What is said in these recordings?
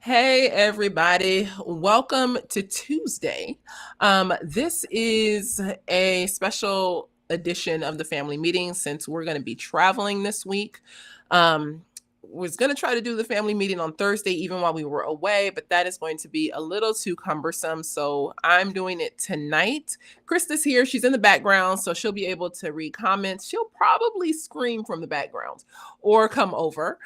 Hey, everybody. Welcome to Tuesday. This is a special edition of the family meeting since we're going to be traveling this week. Um, was going to try to do the family meeting on Thursday, even while we were away, but that is going to be a little too cumbersome. So I'm doing it tonight. Krista's here. She's in the background, so she'll be able to read comments. She'll probably scream from the background or come over.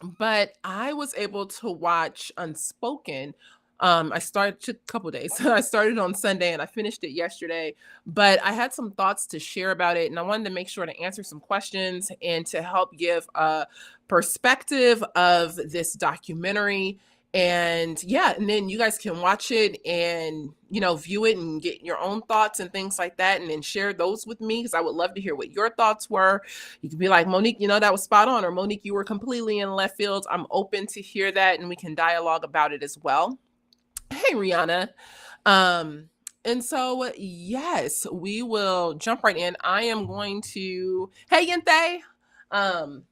But I was able to watch Unspoken. I started took a couple days. I started on Sunday and I finished it yesterday. But I had some thoughts to share about it, and I wanted to make sure to answer some questions and to help give a perspective of this documentary. And yeah, and then you guys can watch it and view it and get your own thoughts and things like that, and then share those with me because I would love to hear what your thoughts were. You could be like, Monique, that was spot on, or Monique, you were completely in left field. I'm open to hear that, and we can dialogue about it as well. Hey, Rihanna. And so, yes, we will jump right in. I am going to, hey, Yente. Um,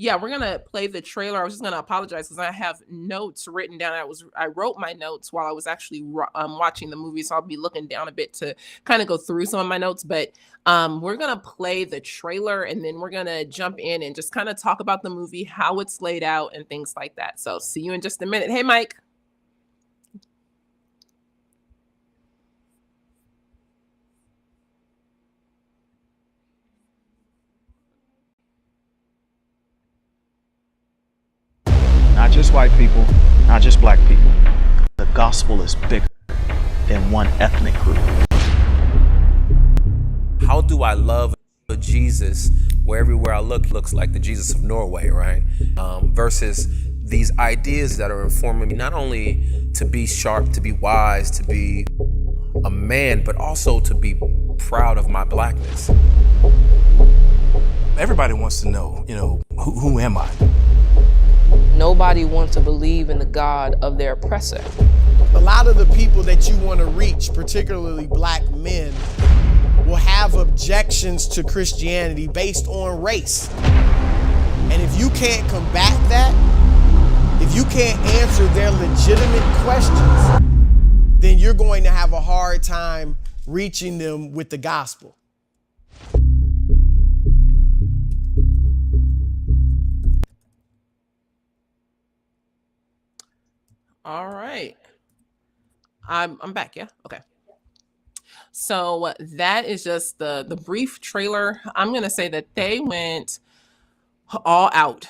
yeah, we're gonna play the trailer. I was just gonna apologize because I have notes written down. I wrote my notes while I was actually watching the movie, so I'll be looking down a bit to kind of go through some of my notes. But we're gonna play the trailer and then we're gonna jump in and just kind of talk about the movie, how it's laid out, and things like that. So see you in just a minute. Hey, Mike. Not just white people, not just black people. The gospel is bigger than one ethnic group. How do I love a Jesus where everywhere I look looks like the Jesus of Norway, right? Versus these ideas that are informing me not only to be sharp, to be wise, to be a man, but also to be proud of my blackness. Everybody wants to know, who am I? Nobody wants to believe in the God of their oppressor. A lot of the people that you want to reach, particularly black men, will have objections to Christianity based on race. And if you can't combat that, if you can't answer their legitimate questions, then you're going to have a hard time reaching them with the gospel. All right. I'm back, yeah? Okay. So that is just the brief trailer. I'm gonna say that they went all out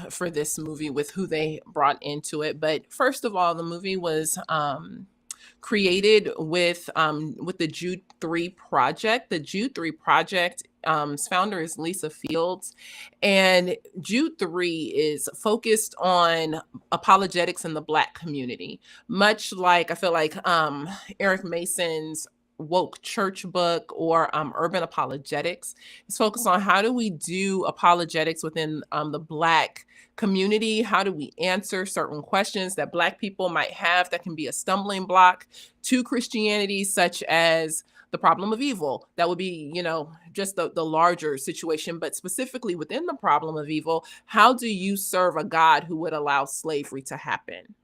for this movie with who they brought into it. But first of all, the movie was created with the Jude 3 project. The Jude 3 project founder is Lisa Fields, and Jude 3 is focused on apologetics in the Black community, much like I feel like Eric Mason's woke church book or urban apologetics. It's focused on how do we do apologetics within the Black community. How do we answer certain questions that Black people might have that can be a stumbling block to Christianity, such as the problem of evil. That would be, just the larger situation, but specifically within the problem of evil, how do you serve a God who would allow slavery to happen?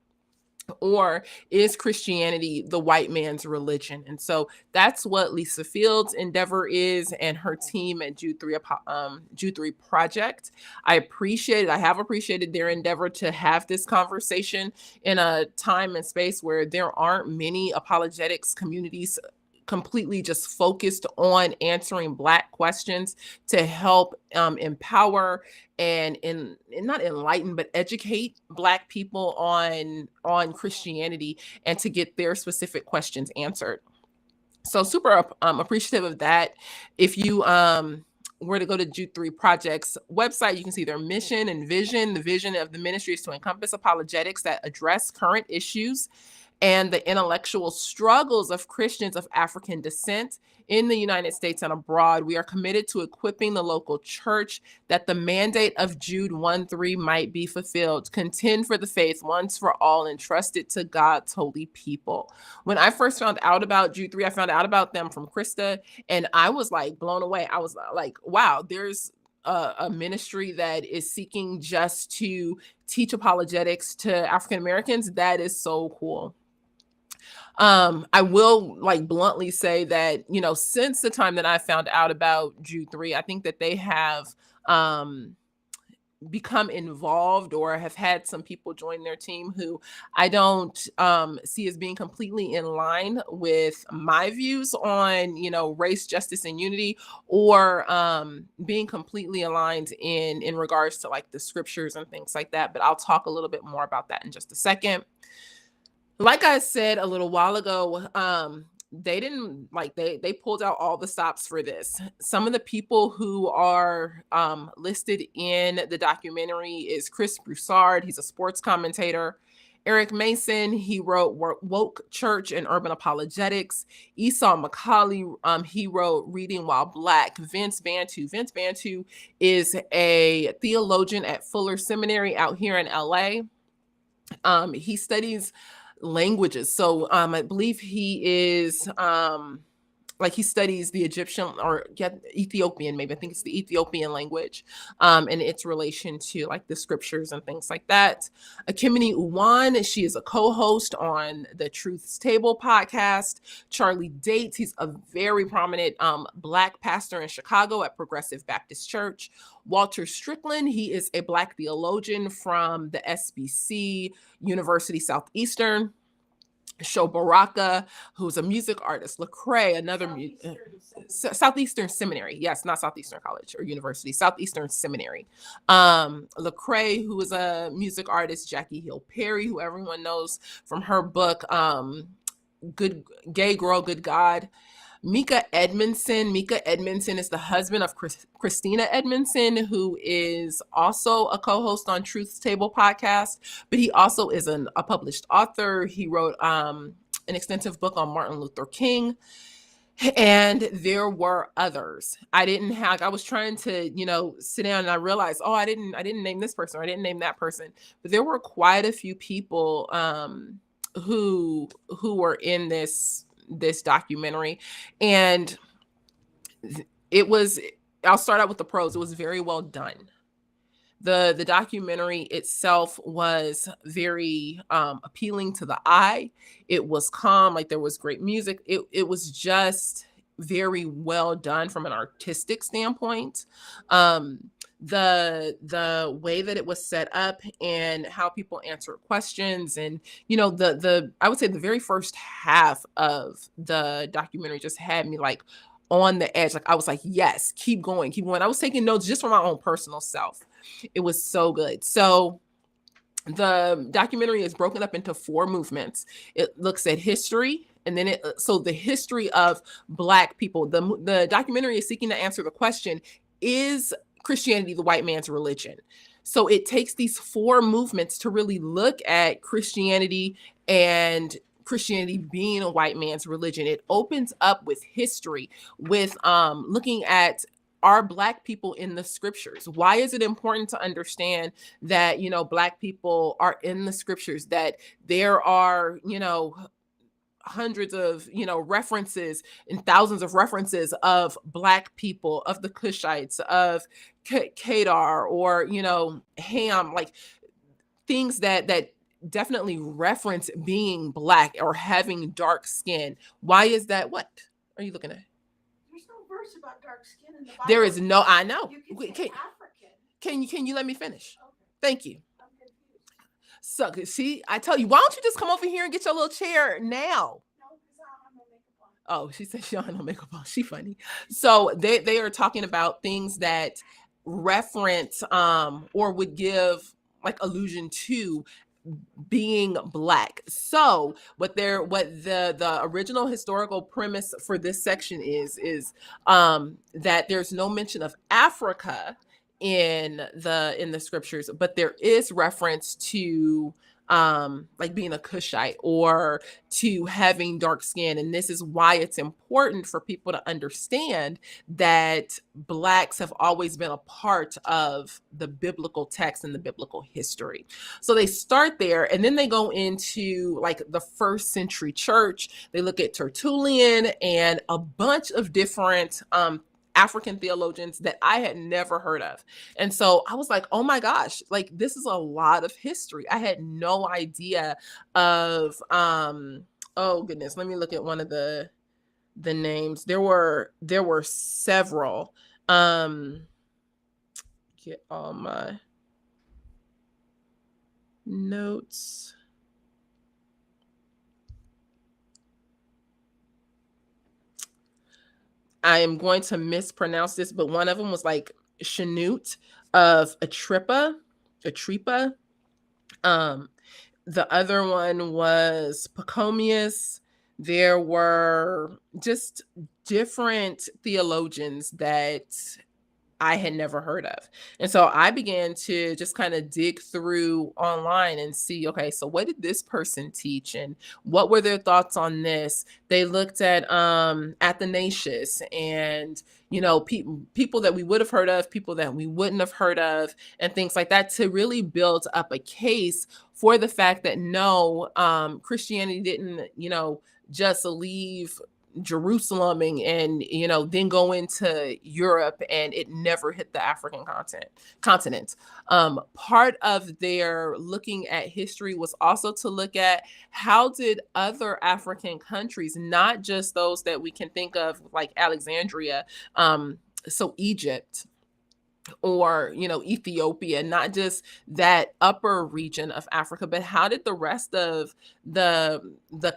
Or is Christianity the white man's religion? And so that's what Lisa Fields' endeavor is, and her team at Jude 3 Project. I have appreciated their endeavor to have this conversation in a time and space where there aren't many apologetics communities completely just focused on answering Black questions to help empower and not enlighten but educate Black people on Christianity and to get their specific questions answered. So super appreciative of that. If you were to go to Jude 3 Project's website, you can see their mission and vision. The vision of the ministry is to encompass apologetics that address current issues and the intellectual struggles of Christians of African descent in the United States and abroad. We are committed to equipping the local church that the mandate of Jude 1:3 might be fulfilled. Contend for the faith once for all and trust it to God's holy people. When I first found out about Jude 3, I found out about them from Krista, and I was like blown away. I was like, wow, there's a ministry that is seeking just to teach apologetics to African Americans, that is so cool. I will like bluntly say that, you know, since the time that I found out about Jude 3, I think that they have um become involved or have had some people join their team who I don't see as being completely in line with my views on, you know, race, justice, and unity, or being completely aligned in regards to like the scriptures and things like that. But I'll talk a little bit more about that in just a second. Like I said a little while ago, they didn't like they pulled out all the stops for this. Some of the people who are listed in the documentary is Chris Broussard. He's a sports commentator. Eric Mason, he wrote Woke Church and Urban Apologetics. Esau McCauley, he wrote Reading While Black. Vince Bantu is a theologian at Fuller Seminary out here in LA. He studies languages. So I believe he is like he studies the Egyptian or Ethiopian, maybe I think it's the Ethiopian language, and its relation to like the scriptures and things like that. Akimini Uwan, she is a co-host on the Truth's Table podcast. Charlie Dates, he's a very prominent Black pastor in Chicago at Progressive Baptist Church. Walter Strickland, he is a Black theologian from the SBC, University Southeastern. Sho Baraka, who's a music artist. Lecrae, another Southeastern Seminary. Yes, not Southeastern College or University, Southeastern Seminary. Lecrae, who is a music artist. Jackie Hill Perry, who everyone knows from her book, Good Gay Girl, Good God. Mika Edmondson is the husband of Christina Edmondson, who is also a co-host on Truth's Table podcast, but he also is a published author. He wrote an extensive book on Martin Luther King, and there were others. I was trying to, you know, sit down and I realized, I didn't name this person, or I didn't name that person, but there were quite a few people who were in this documentary. And I'll start out with the pros. It was very well done. The documentary itself was very appealing to the eye. It was calm, like there was great music. It was just very well done from an artistic standpoint. The way that it was set up and how people answered questions, and you know, I would say the very first half of the documentary just had me like on the edge. Like I was like, yes, keep going. I was taking notes just for my own personal self. It was so good. So the documentary is broken up into 4 movements. It looks at history, and then so the history of Black people. The documentary is seeking to answer the question, is Christianity the white man's religion? So it takes these 4 movements to really look at Christianity and Christianity being a white man's religion. It opens up with history, with looking at, are Black people in the scriptures? Why is it important to understand that, you know, Black people are in the scriptures, that there are, you know, hundreds of, you know, references and thousands of references of Black people, of the Cushites, of Kedar, or, you know, Ham, like things that definitely reference being Black or having dark skin. Why is that? What are you looking at? There's no verse about dark skin in the Bible. There is no, I know. You can say African. Can you let me finish? Okay. Thank you. I'm confused. So, see, I tell you, why don't you just come over here and get your little chair now? No, because I don't have no makeup on. Oh, she said she don't have no makeup on. She funny. So they are talking about things that reference or would give like allusion to being Black. So what the original historical premise for this section is that there's no mention of Africa in the scriptures, but there is reference to like being a Cushite or to having dark skin. And this is why it's important for people to understand that Blacks have always been a part of the biblical text and the biblical history. So they start there, and then they go into like the first century church. They look at Tertullian and a bunch of different African theologians that I had never heard of. And so I was like, oh my gosh, like this is a lot of history. I had no idea of oh goodness, let me look at one of the names. There were several. Get all my notes. I am going to mispronounce this, but one of them was like Chanute of Atripa. The other one was Pachomius. There were just different theologians that I had never heard of. And so I began to just kind of dig through online and see, okay, so what did this person teach and what were their thoughts on this? They looked at Athanasius and, you know, people that we would have heard of, people that we wouldn't have heard of, and things like that to really build up a case for the fact that no, Christianity didn't, you know, just leave Jerusalem and you know then go into Europe and it never hit the African continent. Part of their looking at history was also to look at how did other African countries, not just those that we can think of like Alexandria, so Egypt, or you know Ethiopia, not just that upper region of Africa, but how did the rest of the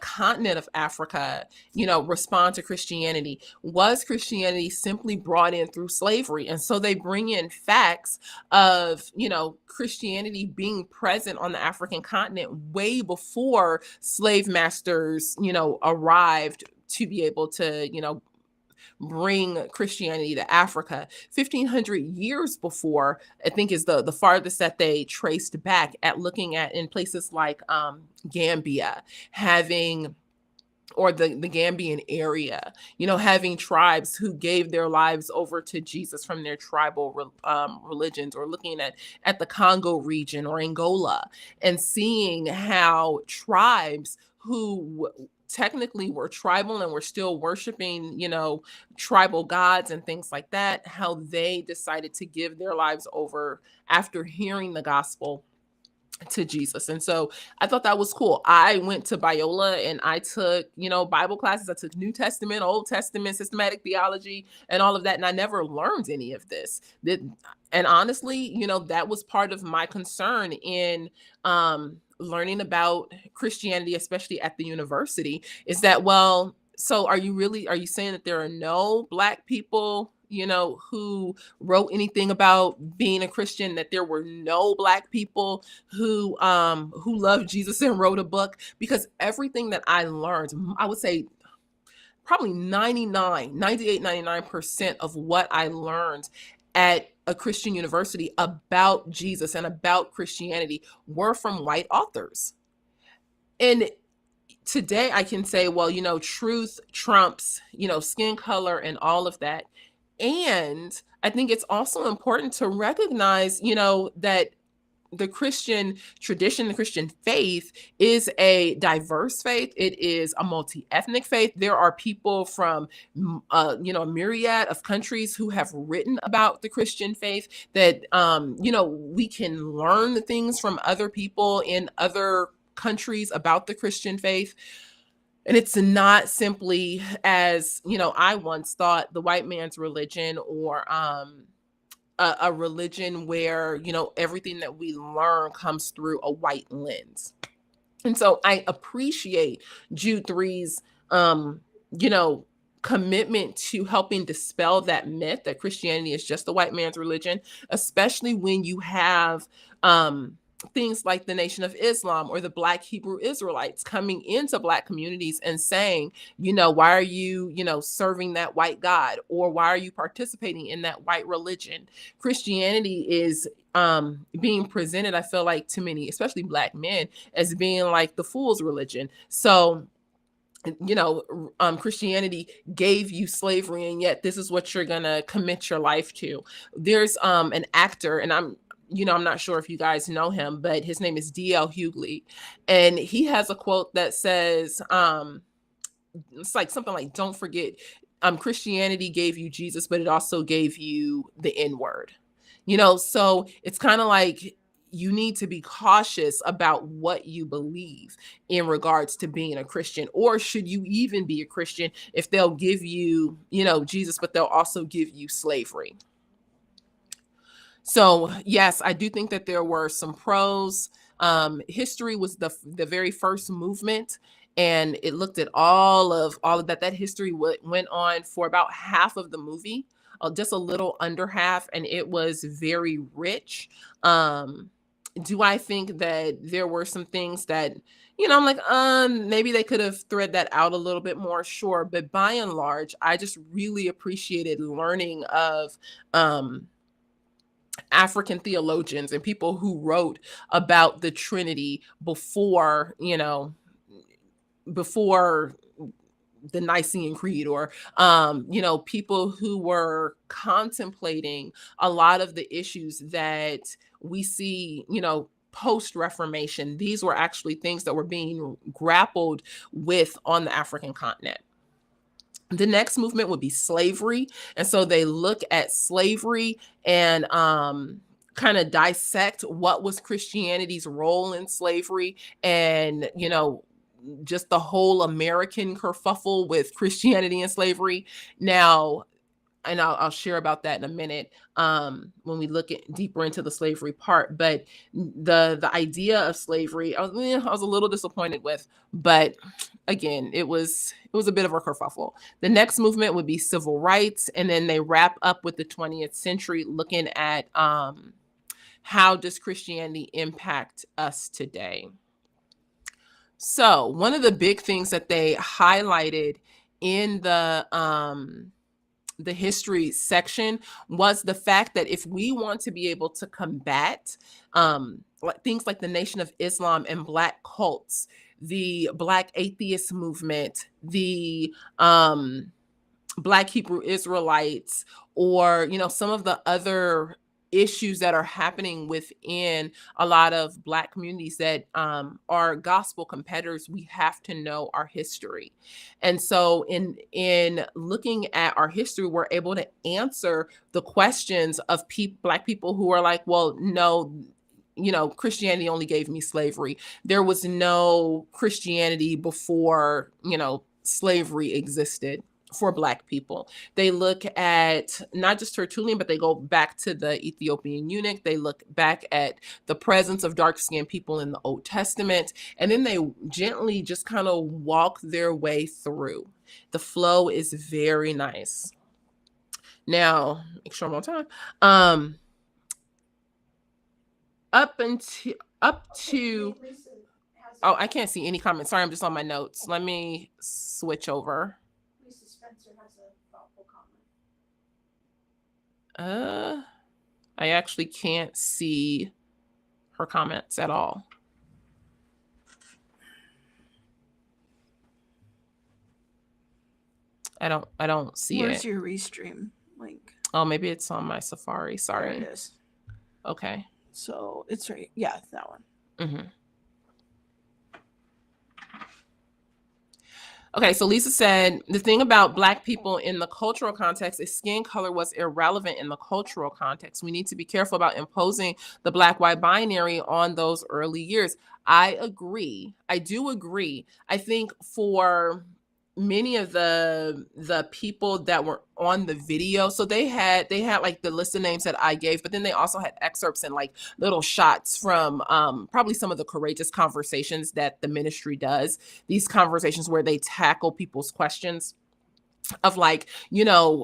continent of Africa, you know, respond to Christianity? Was Christianity simply brought in through slavery? And so they bring in facts of, you know, Christianity being present on the African continent way before slave masters, you know, arrived to be able to, you know, bring Christianity to Africa. 1500 years before, I think, is the farthest that they traced back at looking at in places like Gambia, having, or the Gambian area, you know, having tribes who gave their lives over to Jesus from their tribal religions, or looking at the Congo region or Angola and seeing how tribes who technically were tribal and were still worshiping, you know, tribal gods and things like that, how they decided to give their lives over after hearing the gospel to Jesus. And so I thought that was cool. I went to Biola and I took, you know, Bible classes. I took New Testament, Old Testament, systematic theology, and all of that. And I never learned any of this. And honestly, you know, that was part of my concern in learning about Christianity, especially at the university, is that, well, so are you saying that there are no Black people, you know, who wrote anything about being a Christian, that there were no Black people who loved Jesus and wrote a book? Because everything that I learned, I would say probably 99% of what I learned at a Christian university about Jesus and about Christianity were from white authors. And today I can say, well, you know, truth trumps, you know, skin color and all of that. And I think it's also important to recognize, you know, that the Christian tradition, the Christian faith is a diverse faith. It is a multi-ethnic faith. There are people from, you know, a myriad of countries who have written about the Christian faith that, you know, we can learn the things from other people in other countries about the Christian faith. And it's not simply, as, you know, I once thought, the white man's religion, or a religion where, you know, everything that we learn comes through a white lens. And so I appreciate Jude 3's, you know, commitment to helping dispel that myth that Christianity is just the white man's religion, especially when you have things like the Nation of Islam or the Black Hebrew Israelites coming into Black communities and saying, you know, why are you, you know, serving that white God, or why are you participating in that white religion? Christianity is being presented, I feel like, to many, especially Black men, as being like the fool's religion. So, you know, Christianity gave you slavery, and yet this is what you're gonna commit your life to. There's an actor, and I'm not sure if you guys know him, but his name is D.L. Hughley, and he has a quote that says, it's like something like, "Don't forget, Christianity gave you Jesus, but it also gave you the N-word. So it's kind of like you need to be cautious about what you believe in regards to being a Christian, or should you even be a Christian if they'll give you, Jesus, but they'll also give you slavery. So yes, I do think that there were some pros. History was the very first movement, and it looked at all of that. That history went on for about half of the movie, just a little under half, and it was very rich. Do I think that there were some things that, I'm like, maybe they could have thread that out a little bit more? Sure. But by and large, I just really appreciated learning of African theologians and people who wrote about the Trinity before the Nicene Creed, or people who were contemplating a lot of the issues that we see, post Reformation. These were actually things that were being grappled with on the African continent. The next movement would be slavery. And so they look at slavery and kind of dissect what was Christianity's role in slavery, and, just the whole American kerfuffle with Christianity and slavery. Now, and I'll share about that in a minute when we look at deeper into the slavery part. But the idea of slavery, I was a little disappointed with, but again, it was a bit of a kerfuffle. The next movement would be civil rights, and then they wrap up with the 20th century, looking at how does Christianity impact us today. So one of the big things that they highlighted in the history section was the fact that if we want to be able to combat things like the Nation of Islam and Black cults, the Black atheist movement, the Black Hebrew Israelites, or some of the other issues that are happening within a lot of Black communities that are gospel competitors, we have to know our history. And so in looking at our history, we're able to answer the questions of Black people who are like, well, no, Christianity only gave me slavery. There was no Christianity before, slavery existed for Black people. They look at not just Tertullian, but they go back to the Ethiopian eunuch. They look back at the presence of dark-skinned people in the Old Testament, and then they gently just kind of walk their way through. The flow is very nice. Now, make sure I'm on time. Up to oh, I can't see any comments. Sorry, I'm just on my notes. Let me switch over. Lisa Spencer has a thoughtful comment. I actually can't see her comments at all. I don't see it. Where's your restream link? Oh, maybe it's on my Safari. Sorry. There it is. Okay. So it's right. Yeah, that one. Mm-hmm. Okay, so Lisa said, the thing about Black people in the cultural context is skin color was irrelevant in the cultural context. We need to be careful about imposing the Black-white binary on those early years. I agree. I do agree. I think for many of the people that were on the video, so they had like the list of names that I gave, but then they also had excerpts and like little shots from probably some of the courageous conversations that the ministry does, these conversations where they tackle people's questions of like,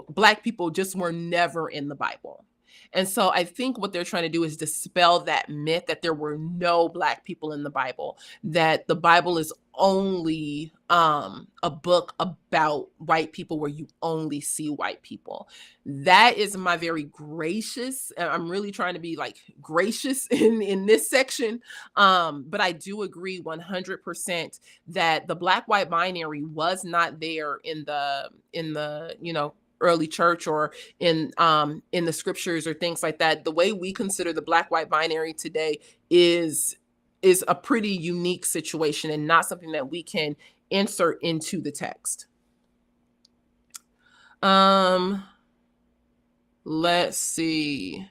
Black people just were never in the Bible. And so I think what they're trying to do is dispel that myth that there were no Black people in the Bible, that the Bible is only a book about white people where you only see white people. That is my very gracious, I'm really trying to be like gracious in this section. But I do agree 100% that the Black-white binary was not there in the early church or in the scriptures or things like that. The way we consider the Black-white binary today is a pretty unique situation and not something that we can insert into the text. Um, let's see.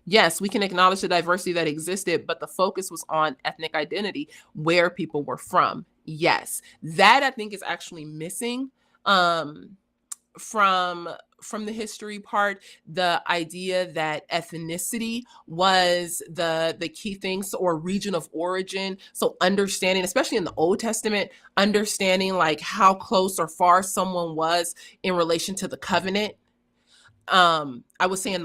Yes, we can acknowledge the diversity that existed, but the focus was on ethnic identity, where people were from. Yes, that I think is actually missing um, from the history part. The idea that ethnicity was the key things, or region of origin. So understanding, especially in the Old Testament, understanding like how close or far someone was in relation to the covenant. I would say in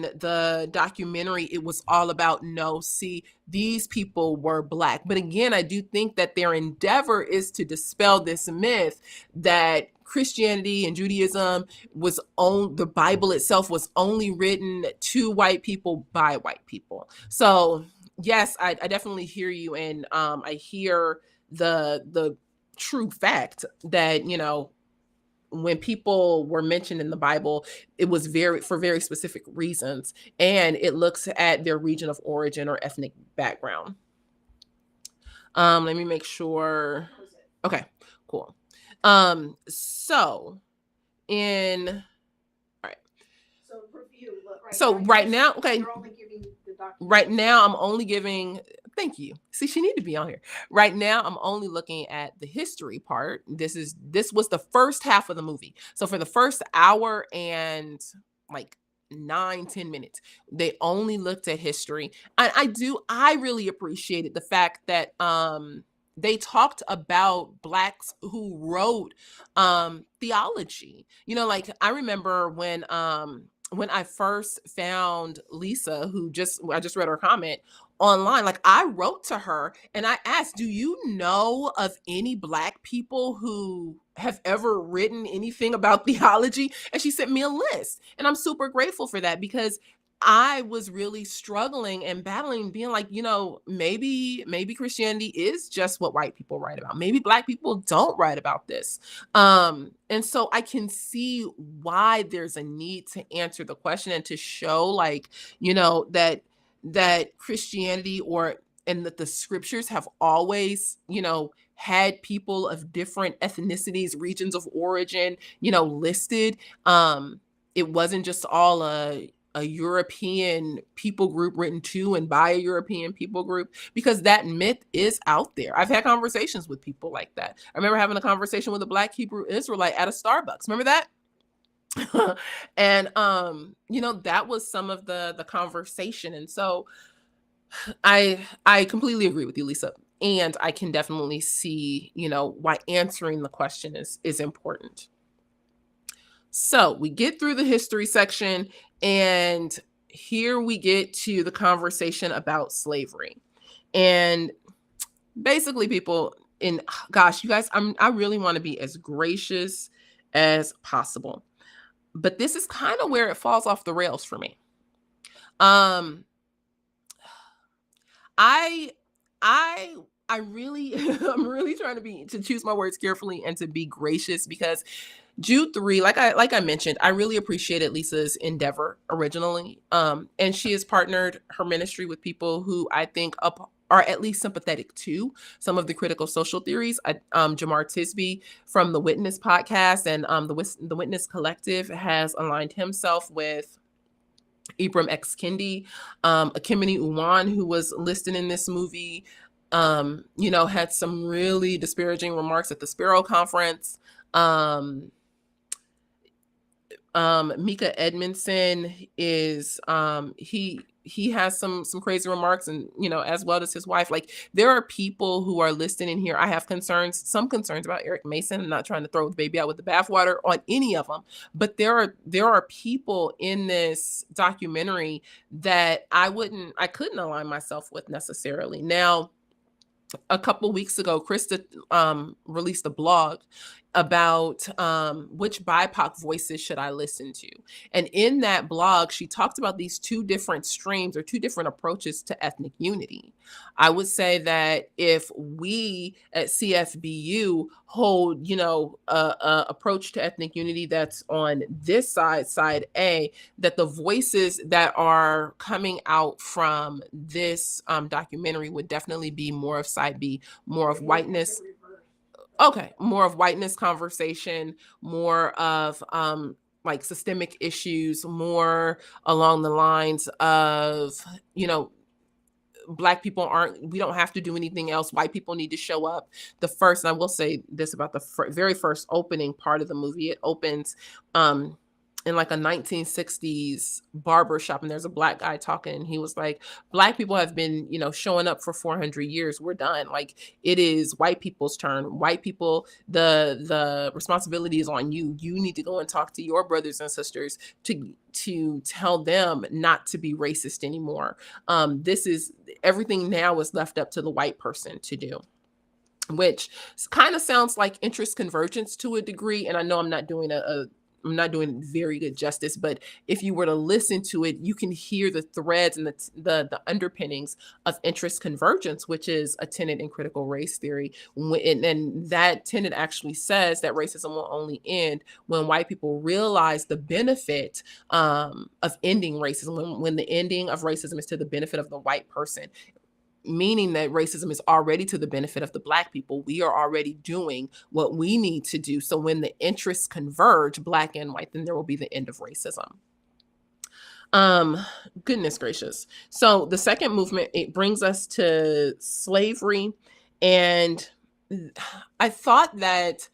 the documentary, it was all about, no, see, these people were black. But again, I do think that their endeavor is to dispel this myth that Christianity and Judaism the Bible itself was only written to white people by white people. So yes, I definitely hear you, and I hear the true fact that, when people were mentioned in the Bible, it was for very specific reasons, and it looks at their region of origin or ethnic background. Let me make sure. Okay, cool. So in all right. So review. So right now, okay. You're only giving the document. Right now, I'm only giving. Thank you. See, she need to be on here. Right now, I'm only looking at the history part. This was the first half of the movie. So for the first hour and like 9-10 minutes, they only looked at history. I really appreciated the fact that they talked about Blacks who wrote theology. Like I remember when I first found Lisa, I just read her comment online, like I wrote to her and I asked, do you know of any Black people who have ever written anything about theology? And she sent me a list. And I'm super grateful for that, because I was really struggling and battling, being like, maybe Christianity is just what white people write about. Maybe Black people don't write about this. And so I can see why there's a need to answer the question and to show, like, that Christianity and that the scriptures have always, had people of different ethnicities, regions of origin, listed. It wasn't just all a European people group written to and by a European people group, because that myth is out there. I've had conversations with people like that. I remember having a conversation with a Black Hebrew Israelite at a Starbucks. Remember that? And that was some of the conversation. And so I completely agree with you, Lisa. And I can definitely see, why answering the question is important. So we get through the history section, and here we get to the conversation about slavery. And basically, people, gosh, you guys, I really want to be as gracious as possible, but this is kind of where it falls off the rails for me. I really, I'm really trying to choose my words carefully and to be gracious, because Jude 3, like I mentioned, I really appreciated Lisa's endeavor originally. And she has partnered her ministry with people who I think are at least sympathetic to some of the critical social theories. Jamar Tisby from the Witness podcast and the Witness Collective has aligned himself with Ibram X. Kendi. Akimini Uwan, who was listed in this movie, had some really disparaging remarks at the Sparrow Conference. Mika Edmondson is he has some crazy remarks, and as well as his wife. Like, there are people who are listed in here. I have some concerns about Eric Mason. I'm not trying to throw the baby out with the bathwater on any of them, but there are people in this documentary that I couldn't align myself with necessarily. Now, a couple weeks ago, Krista released a blog about which BIPOC voices should I listen to. And in that blog, she talked about these two different streams or two different approaches to ethnic unity. I would say that if we at CFBU hold, a approach to ethnic unity that's on this side A, that the voices that are coming out from this documentary would definitely be more of side B, more of whiteness. Okay, more of whiteness conversation, more of like systemic issues, more along the lines of, you know, black people aren't, we don't have to do anything else. White people need to show up. The first, and I will say this about the very first opening part of the movie, it opens um in like a 1960s barber shop, and there's a black guy talking, and he was like, black people have been, you know, showing up for 400 years. We're done. Like, it is white people's turn. White people, the responsibility is on you. You need to go and talk to your brothers and sisters to tell them not to be racist anymore. This is, everything now is left up to the white person to do, which kind of sounds like interest convergence to a degree. And I know I'm not doing I'm not doing very good justice, but if you were to listen to it, you can hear the threads and the underpinnings of interest convergence, which is a tenet in critical race theory. And that tenet actually says that racism will only end when white people realize the benefit of ending racism, when the ending of racism is to the benefit of the white person, meaning that racism is already to the benefit of the black people. We are already doing what we need to do. So when the interests converge, black and white, then there will be the end of racism. Goodness gracious. So the second movement, it brings us to slavery. And I thought that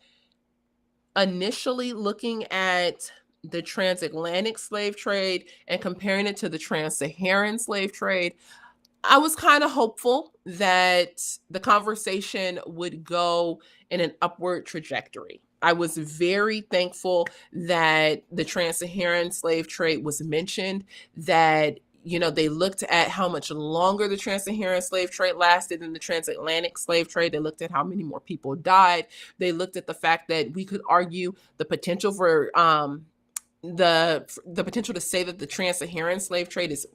initially, looking at the transatlantic slave trade and comparing it to the trans-Saharan slave trade, I was kind of hopeful that the conversation would go in an upward trajectory. I was very thankful that the trans-Saharan slave trade was mentioned, that, you know, they looked at how much longer the trans-Saharan slave trade lasted than the transatlantic slave trade. They looked at how many more people died. They looked at the fact that we could argue the potential for the potential to say that the trans-Saharan slave trade is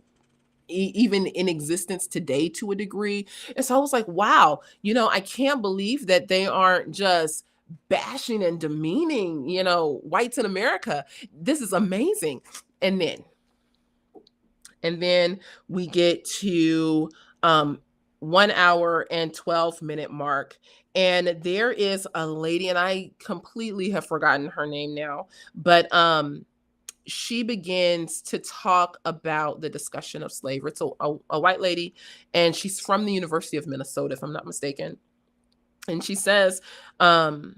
even in existence today to a degree. And so I was like, wow, you know, I can't believe that they aren't just bashing and demeaning, you know, whites in America. This is amazing. And then we get to 1 hour and 12-minute mark. And there is a lady, and I completely have forgotten her name now, but she begins to talk about the discussion of slavery. It's a white lady, and she's from the University of Minnesota, if I'm not mistaken. And she says, the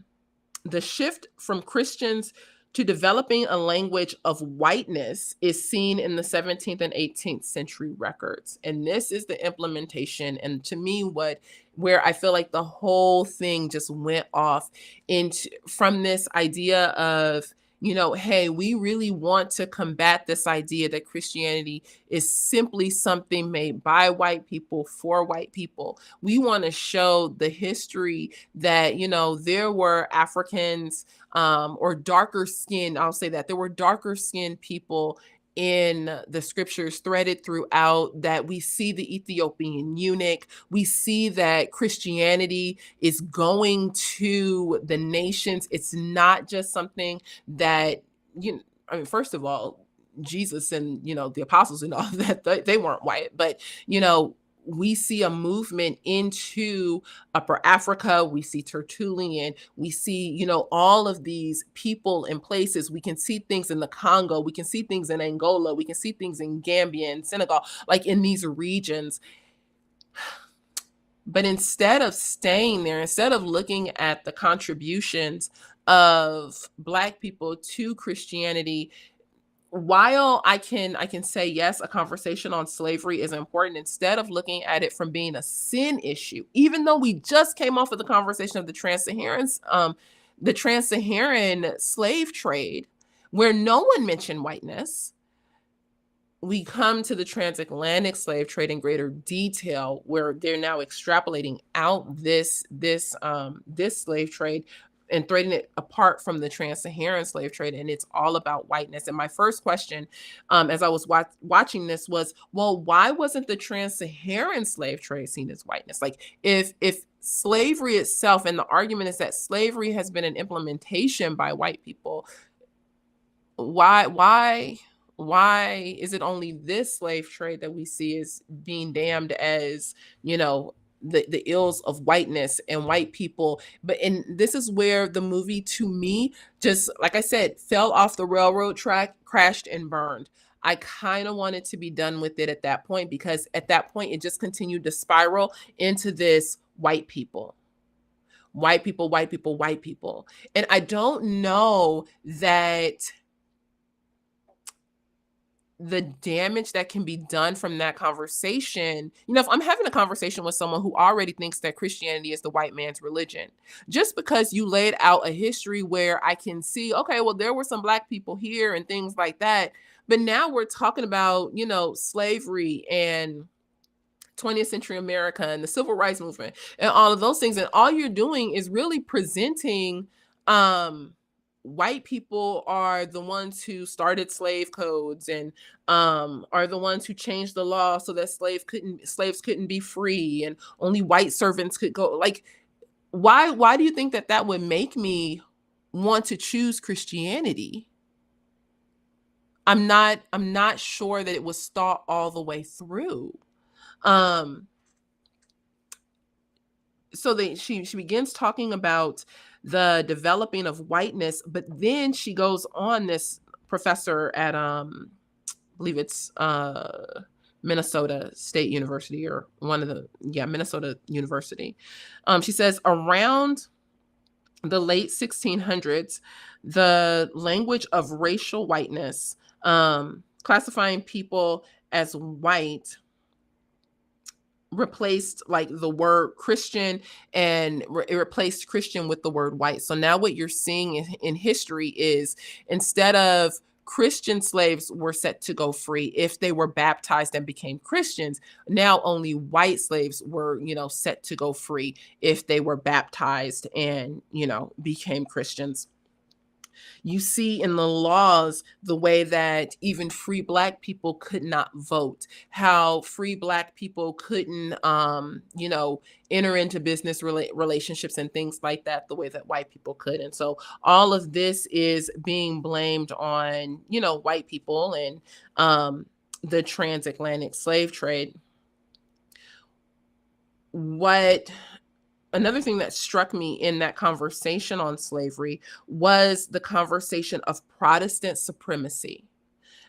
shift from Christians to developing a language of whiteness is seen in the 17th and 18th century records. And this is the implementation. And to me, where I feel like the whole thing just went off into, from this idea of, you know, hey, we really want to combat this idea that Christianity is simply something made by white people for white people. We want to show the history that, you know, there were Africans or darker skinned, I'll say that there were darker skinned people in the scriptures threaded throughout, that we see the Ethiopian eunuch. We see that Christianity is going to the nations. It's not just something that, you know, I mean, first of all, Jesus and, you know, the apostles and all that, they weren't white, but, you know, we see a movement into Upper Africa. We see Tertullian. We see, you know, all of these people and places. We can see things in the Congo. We can see things in Angola. We can see things in Gambia and Senegal, like in these regions. But instead of staying there, instead of looking at the contributions of Black people to Christianity, while I can say, yes, a conversation on slavery is important, instead of looking at it from being a sin issue, even though we just came off of the conversation of the trans-Saharan slave trade, where no one mentioned whiteness, we come to the transatlantic slave trade in greater detail, where they're now extrapolating out this slave trade and threading it apart from the trans-Saharan slave trade, and it's all about whiteness. And my first question, as I was watching this, was, well, why wasn't the trans-Saharan slave trade seen as whiteness? Like, if slavery itself, and the argument is that slavery has been an implementation by white people, why is it only this slave trade that we see as being damned as, you know, the ills of whiteness and white people. And this is where the movie, to me, just like I said, fell off the railroad track, crashed and burned. I kind of wanted to be done with it at that point, because at that point it just continued to spiral into this white people, white people, white people, white people. And I don't know that the damage that can be done from that conversation, if I'm having a conversation with someone who already thinks that Christianity is the white man's religion, just because you laid out a history where I can see, okay, well, there were some black people here and things like that, but now we're talking about, slavery and 20th century America and the civil rights movement and all of those things. And all you're doing is really presenting white people are the ones who started slave codes and are the ones who changed the law so that slaves couldn't be free and only white servants could go. Like, why do you think that would make me want to choose Christianity? I'm not sure that it was thought all the way through. So she begins talking about the developing of whiteness, but then she goes on, this professor at I believe it's Minnesota State University, or Minnesota University. She says around the late 1600s, the language of racial whiteness, classifying people as white, replaced like the word Christian, and it replaced Christian with the word white. So now what you're seeing in history is, instead of Christian slaves were set to go free if they were baptized and became Christians, now only white slaves were, set to go free if they were baptized and, became Christians. You see in the laws the way that even free black people could not vote, how free black people couldn't, enter into business relationships and things like that, the way that white people could. And so all of this is being blamed on, white people and the transatlantic slave trade. Another thing that struck me in that conversation on slavery was the conversation of Protestant supremacy.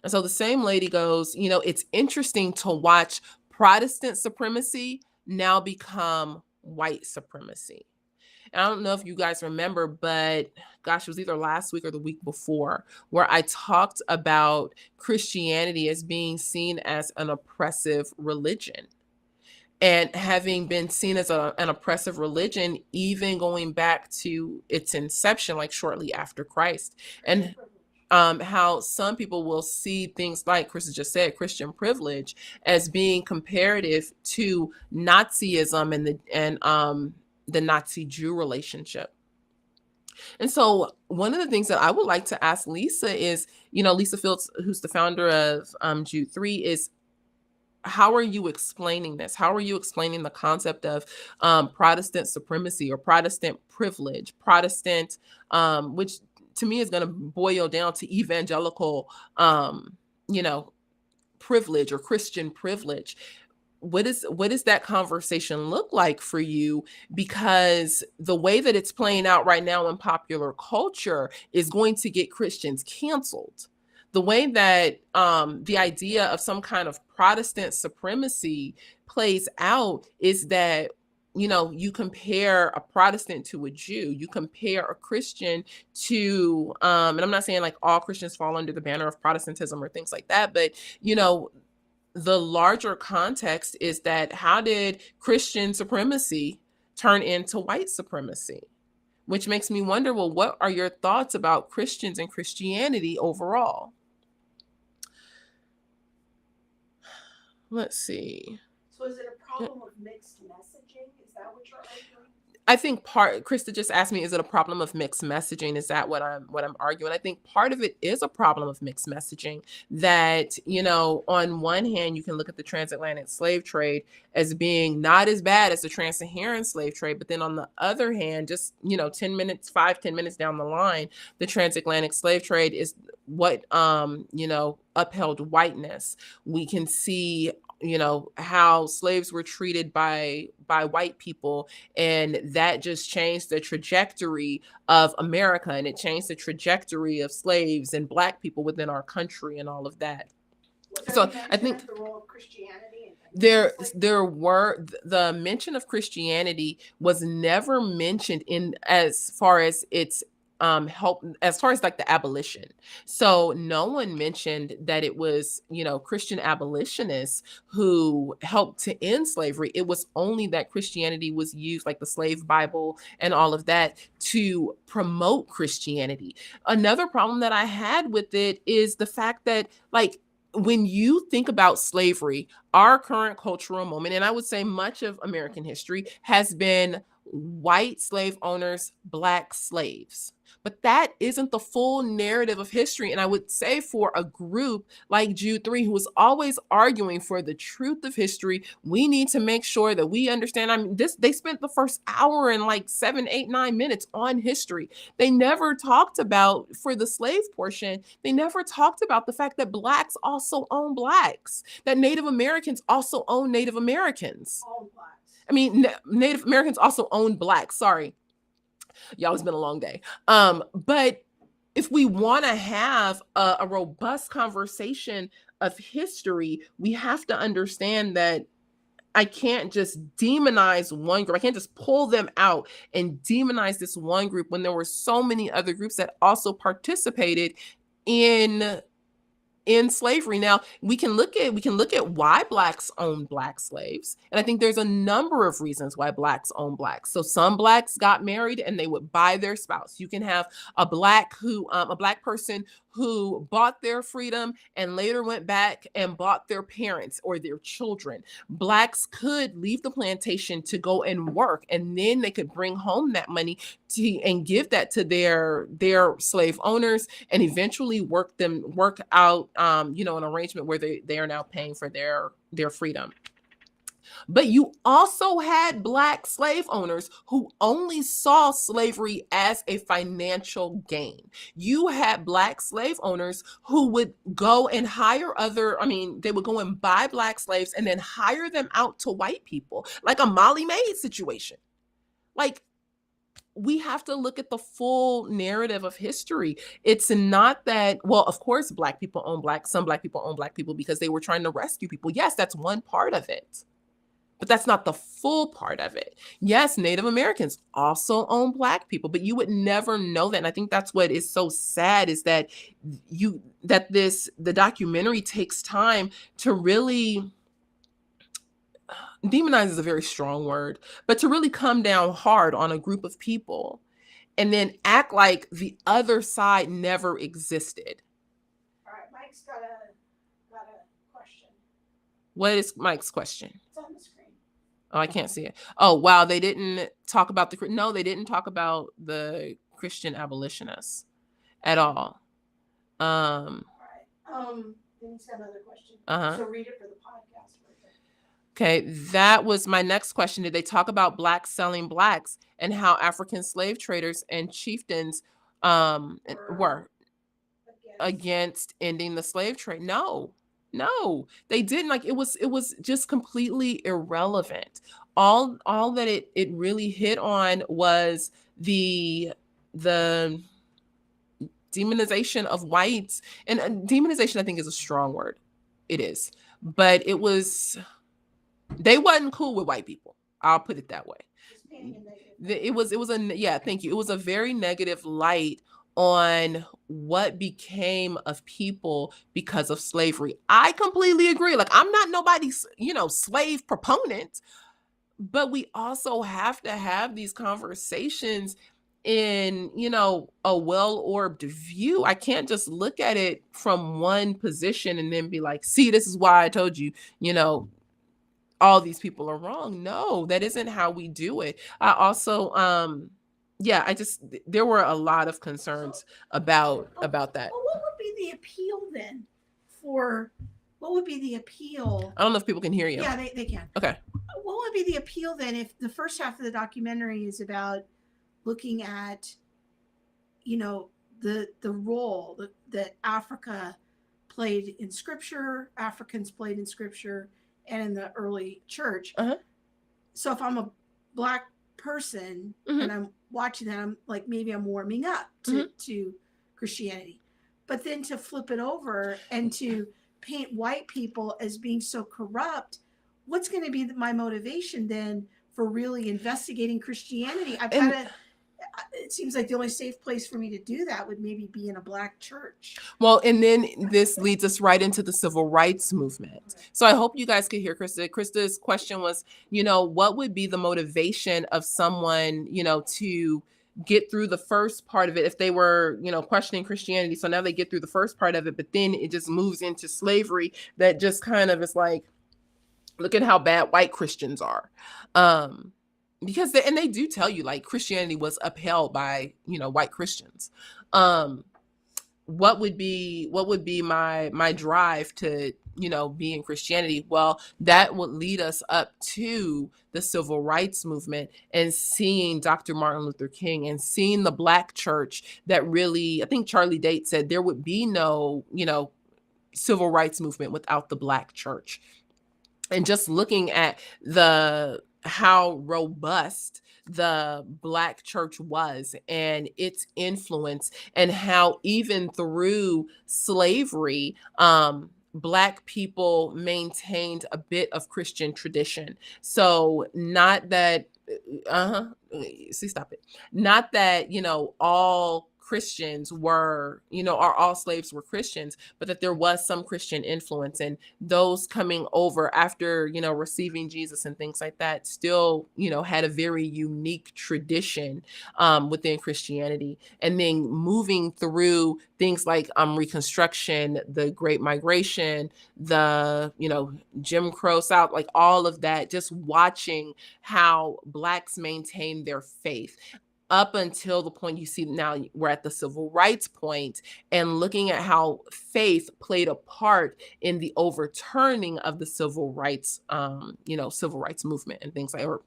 And so the same lady goes, it's interesting to watch Protestant supremacy now become white supremacy. And I don't know if you guys remember, but gosh, it was either last week or the week before, where I talked about Christianity as being seen as an oppressive religion. And having been seen as an oppressive religion, even going back to its inception, like shortly after Christ. And how some people will see things like Chris just said, Christian privilege, as being comparative to Nazism and the Nazi Jew relationship. And so one of the things that I would like to ask Lisa is, Lisa Fields, who's the founder of Jude 3, is, how are you explaining this? How are you explaining the concept of Protestant supremacy or Protestant privilege, Protestant, which to me is going to boil down to evangelical, privilege or Christian privilege? What does that conversation look like for you? Because the way that it's playing out right now in popular culture is going to get Christians canceled. The way that the idea of some kind of Protestant supremacy plays out is that, you compare a Protestant to a Jew, you compare a Christian to, and I'm not saying like all Christians fall under the banner of Protestantism or things like that, but, the larger context is that how did Christian supremacy turn into white supremacy? Which makes me wonder, well, what are your thoughts about Christians and Christianity overall? Let's see. So is it a problem of mixed messaging? Is that what you're arguing? I think Krista just asked me, is it a problem of mixed messaging? Is that what I'm arguing? I think part of it is a problem of mixed messaging, that, on one hand, you can look at the transatlantic slave trade as being not as bad as the trans-Saharan slave trade. But then on the other hand, just, 10 minutes down the line, the transatlantic slave trade is what, upheld whiteness. We can see how slaves were treated by white people, and that just changed the trajectory of America, and it changed the trajectory of slaves and black people within our country and all of that. So I think the role of Christianity the mention of Christianity was never mentioned in as far as its help, as far as like the abolition. So no one mentioned that it was, Christian abolitionists who helped to end slavery. It was only that Christianity was used, like the slave Bible and all of that, to promote Christianity. Another problem that I had with it is the fact that, like, when you think about slavery, our current cultural moment, and I would say much of American history, has been white slave owners, black slaves. But that isn't the full narrative of history. And I would say for a group like Jude 3, who is always arguing for the truth of history, we need to make sure that we understand. I mean, they spent the first hour and like 7, 8, 9 minutes on history. They never talked about, for the slave portion, they never talked about the fact that blacks also own blacks, that Native Americans also own Native Americans. all blacks. I mean, Native Americans also own blacks. Sorry. Y'all, it's been a long day. But if we want to have a robust conversation of history, we have to understand that I can't just demonize one group. I can't just pull them out and demonize this one group when there were so many other groups that also participated in slavery. Now we can look at why blacks own black slaves, and I think there's a number of reasons why blacks own blacks. So some blacks got married and they would buy their spouse. You can have a black person who bought their freedom and later went back and bought their parents or their children. Blacks could leave the plantation to go and work, and then they could bring home that money and give that to their slave owners, and eventually work out an arrangement where they are now paying for their freedom. But you also had black slave owners who only saw slavery as a financial gain. You had black slave owners who would go and they would go and buy black slaves and then hire them out to white people, like a Molly Maid situation. Like, we have to look at the full narrative of history. It's not that, well, of course, black people own blacks. Some black people own black people because they were trying to rescue people. Yes, that's one part of it. But that's not the full part of it. Yes, Native Americans also own black people, but you would never know that. And I think that's what is so sad, is that the documentary takes time to really, demonize is a very strong word, but to really come down hard on a group of people and then act like the other side never existed. All right, Mike's got a question. What is Mike's question? It's on the screen. Oh, I can't see it. Oh, wow. They didn't talk about they didn't talk about the Christian abolitionists at all. All right. Then he's got another question. So read it for the podcast version. Okay, that was my next question. Did they talk about blacks selling blacks and how African slave traders and chieftains were against ending the slave trade? No, they didn't. Like, it was just completely irrelevant. All that it really hit on was the demonization of whites. And demonization, I think, is a strong word. It is. But they wasn't cool with white people. I'll put it that way. It was thank you. It was a very negative light on what became of people because of slavery. I completely agree. Like, I'm not nobody's, slave proponent, but we also have to have these conversations in, a well-orbed view. I can't just look at it from one position and then be like, see, this is why I told you, all these people are wrong. No, that isn't how we do it. I also, there were a lot of concerns about that. Well, what would be the appeal then what would be the appeal? I don't know if people can hear you. Yeah, they can. Okay. What would be the appeal then if the first half of the documentary is about looking at, the role that Africans played in scripture, and in the early church. Uh-huh. So if I'm a black person and I'm watching that, I'm like, maybe I'm warming up to Christianity. But then to flip it over and to paint white people as being so corrupt, what's going to be my motivation then for really investigating Christianity? I've got to. It seems like the only safe place for me to do that would maybe be in a black church. Well, and then this leads us right into the civil rights movement. Okay. So I hope you guys could hear Krista. Krista's question was, what would be the motivation of someone, to get through the first part of it if they were, questioning Christianity. So now they get through the first part of it, but then it just moves into slavery that just kind of is like, look at how bad white Christians are. Because they do tell you like Christianity was upheld by, white Christians. What would be my drive to, be in Christianity? Well, that would lead us up to the civil rights movement and seeing Dr. Martin Luther King and seeing the black church that really, I think Charlie Date said there would be no, civil rights movement without the black church. And just looking at how robust the black church was and its influence, and how even through slavery, black people maintained a bit of Christian tradition. So not that, not that, all Christians were, or all slaves were Christians, but that there was some Christian influence, and those coming over after, receiving Jesus and things like that still, had a very unique tradition within Christianity. And then moving through things like Reconstruction, the Great Migration, the, Jim Crow South, like all of that, just watching how Blacks maintain their faith up until the point you see now we're at the civil rights point, and looking at how faith played a part in the overturning of the civil rights, civil rights movement and things like, or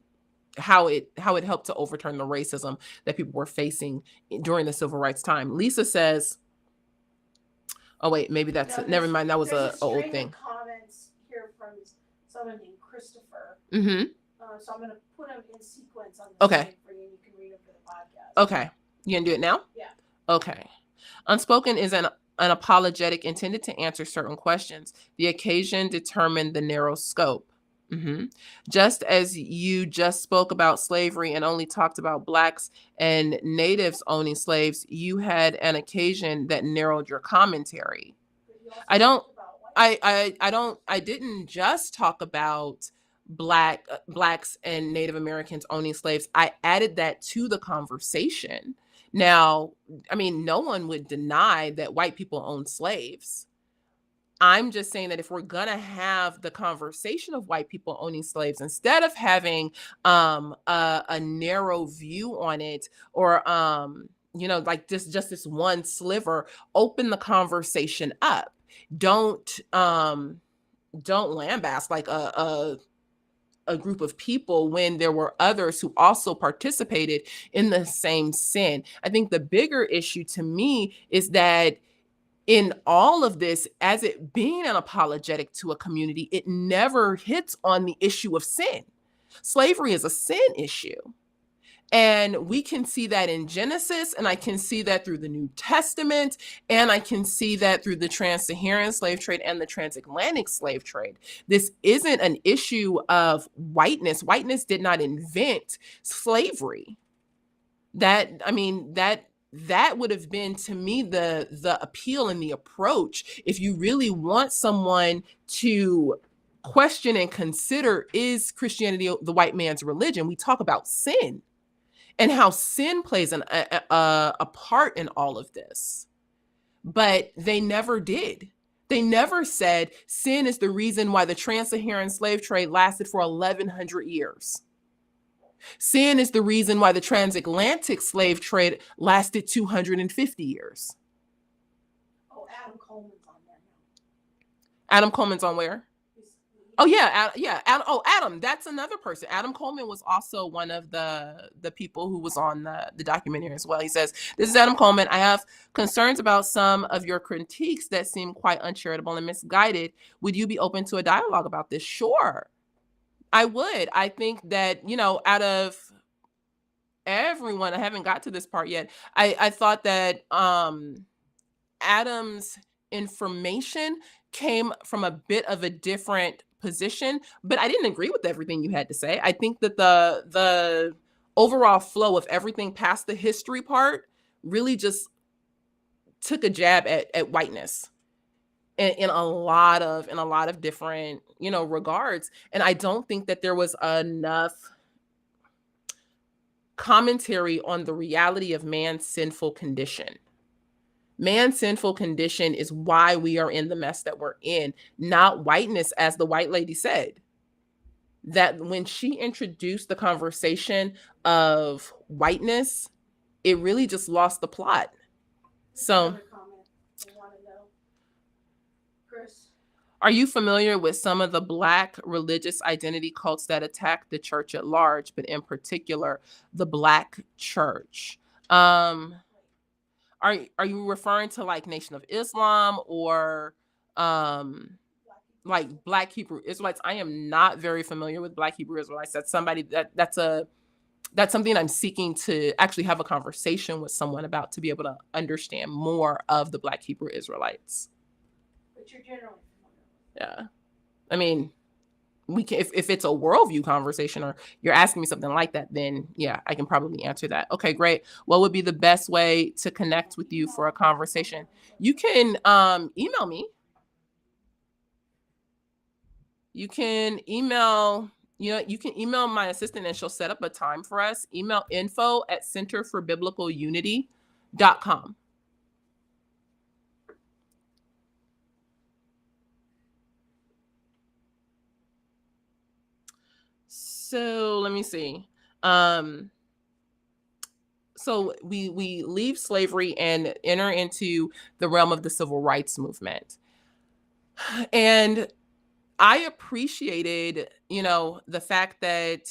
how it helped to overturn the racism that people were facing during the civil rights time. Lisa says, oh wait, maybe that's it. Never mind. That was a old thing. Comments here from someone named Christopher. So I'm going to put them in sequence on the screen for you, and you can read them for the podcast. Okay. You can do it now? Yeah. Okay. Unspoken is an apologetic intended to answer certain questions. The occasion determined the narrow scope. Just as you just spoke about slavery and only talked about Blacks and natives owning slaves, you had an occasion that narrowed your commentary. I didn't just talk about Blacks and Native Americans owning slaves. I added that to the conversation. Now, I mean, no one would deny that white people own slaves. I'm just saying that if we're gonna have the conversation of white people owning slaves, instead of having a narrow view on it, or like just this one sliver, open the conversation up. Don't lambaste like a group of people when there were others who also participated in the same sin. I think the bigger issue to me is that in all of this, as it being an apologetic to a community, it never hits on the issue of sin. Slavery is a sin issue. And we can see that in Genesis, and I can see that through the New Testament, and I can see that through the trans-Saharan slave trade and the transatlantic slave trade. This isn't an issue of whiteness. Whiteness did not invent slavery. That would have been, to me, the appeal and the approach. If you really want someone to question and consider, is Christianity the white man's religion? We talk about sin and how sin plays a part in all of this. But they never did. They never said sin is the reason why the trans-Saharan slave trade lasted for 1,100 years. Sin is the reason why the transatlantic slave trade lasted 250 years. Oh, Adam Coleman's on there now. Adam Coleman's on where? He Oh yeah, Adam. That's another person. Adam Coleman was also one of the people who was on the documentary as well. He says, "This is Adam Coleman. I have concerns about some of your critiques that seem quite uncharitable and misguided. Would you be open to a dialogue about this?" Sure, I would. I think that, out of everyone, I haven't got to this part yet. I thought that Adam's information came from a bit of a different position, but I didn't agree with everything you had to say. I think that the overall flow of everything past the history part really just took a jab at whiteness in a lot of different, regards. And I don't think that there was enough commentary on the reality of man's sinful condition. Man's sinful condition is why we are in the mess that we're in, not whiteness, as the white lady said. That when she introduced the conversation of whiteness, it really just lost the plot. So, Chris, are you familiar with some of the Black religious identity cults that attack the church at large, but in particular, the Black church? Are you referring to like Nation of Islam or like Black Hebrew Israelites? I am not very familiar with Black Hebrew Israelites. That's somebody that's something I'm seeking to actually have a conversation with someone about, to be able to understand more of the Black Hebrew Israelites. but you're generally Yeah. I mean, we can, if it's a worldview conversation or you're asking me something like that, then yeah, I can probably answer that. Okay, great. What would be the best way to connect with you for a conversation? You can email me. You can email, you can email my assistant and she'll set up a time for us. Email info@centerforbiblicalunity.com. So let me see. So we leave slavery and enter into the realm of the civil rights movement. And I appreciated, the fact that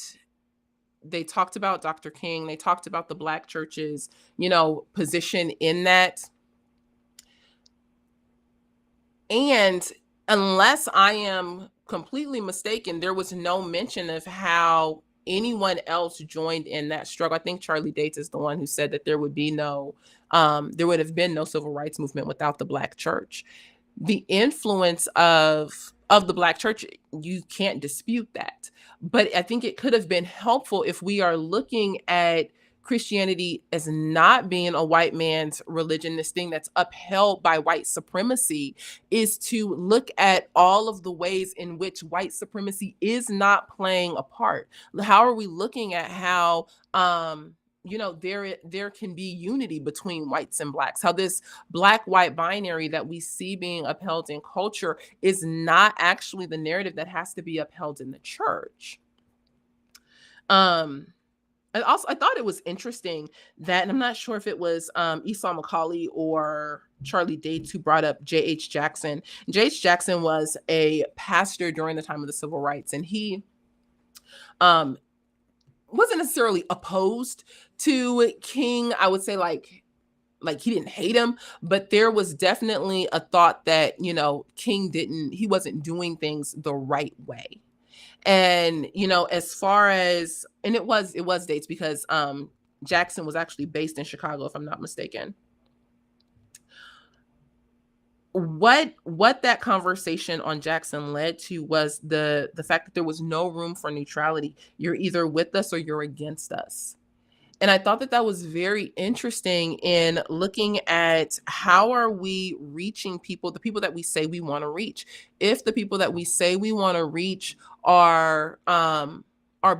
they talked about Dr. King, they talked about the Black church's, position in that. And unless I am completely mistaken, there was no mention of how anyone else joined in that struggle. I think Charlie Dates is the one who said that there would have been no civil rights movement without the Black church. The influence of the Black church, you can't dispute that. But I think it could have been helpful if we are looking at Christianity as not being a white man's religion, this thing that's upheld by white supremacy, is to look at all of the ways in which white supremacy is not playing a part. How are we looking at how there can be unity between whites and Blacks, how this Black-white binary that we see being upheld in culture is not actually the narrative that has to be upheld in the church. And also, I thought it was interesting that, and I'm not sure if it was Esau McCauley or Charlie Dates who brought up J.H. Jackson. J.H. Jackson was a pastor during the time of the civil rights, and he wasn't necessarily opposed to King. I would say like he didn't hate him, but there was definitely a thought that, he wasn't doing things the right way. And, as far as, and it was Dates, because Jackson was actually based in Chicago, if I'm not mistaken. What that conversation on Jackson led to was the fact that there was no room for neutrality. You're either with us or you're against us. And I thought that was very interesting in looking at how are we reaching people, the people that we say we want to reach. If the people that we say we want to reach are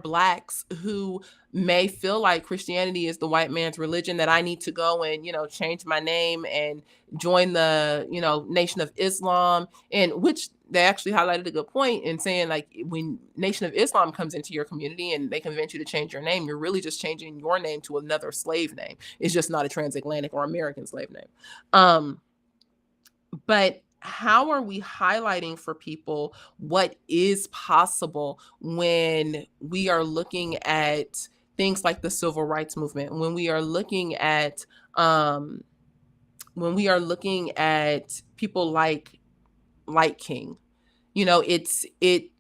Blacks who may feel like Christianity is the white man's religion, that I need to go and, change my name and join the, Nation of Islam, and which they actually highlighted a good point in saying, like, when Nation of Islam comes into your community and they convince you to change your name, you're really just changing your name to another slave name. It's just not a transatlantic or American slave name. But how are we highlighting for people what is possible when we are looking at things like the civil rights movement, when we are looking at people like King? It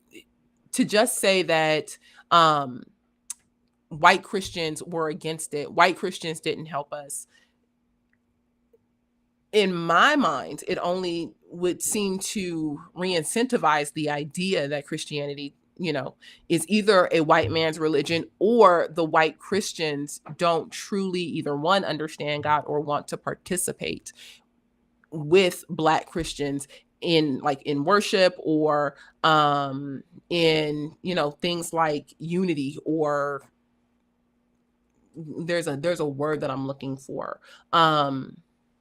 to just say that white Christians were against it, white Christians didn't help us. In my mind, it only would seem to re-incentivize the idea that Christianity, is either a white man's religion, or the white Christians don't truly either one, understand God, or want to participate with Black Christians in worship, or in things like unity, or there's a word that I'm looking for.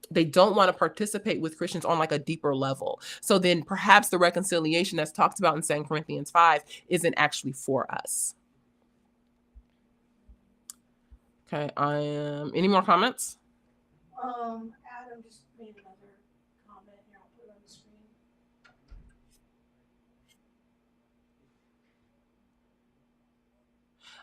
They don't want to participate with Christians on like a deeper level. So then perhaps the reconciliation that's talked about in 2 Corinthians 5 isn't actually for us. Okay, any more comments? Adam just made another comment here. I'll put it on the screen.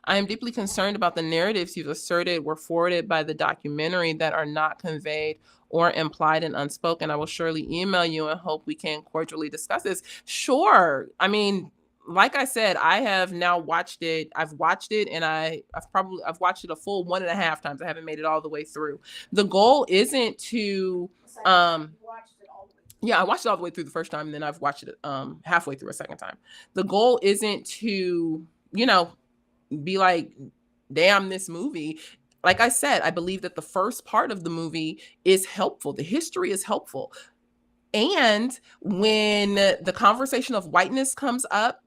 I am deeply concerned about the narratives you've asserted were forwarded by the documentary that are not conveyed or implied in Unspoken. I will surely email you and hope we can cordially discuss this. Sure. I mean, like I said, I have now watched it. I've watched it, and I've watched it a full 1.5 times. I haven't made it all the way through. The goal isn't to yeah, I watched it all the way through the first time, and then I've watched it halfway through a second time. The goal isn't to, be like, damn this movie. Like I said, I believe that the first part of the movie is helpful. The history is helpful. And when the conversation of whiteness comes up,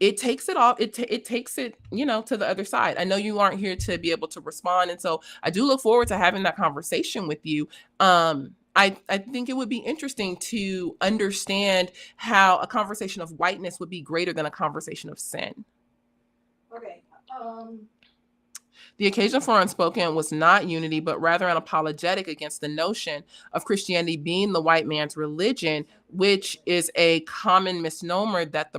it takes it off. It takes it, to the other side. I know you aren't here to be able to respond. And so I do look forward to having that conversation with you. I think it would be interesting to understand how a conversation of whiteness would be greater than a conversation of sin. Okay. The occasion for Unspoken was not unity, but rather an apologetic against the notion of Christianity being the white man's religion, which is a common misnomer that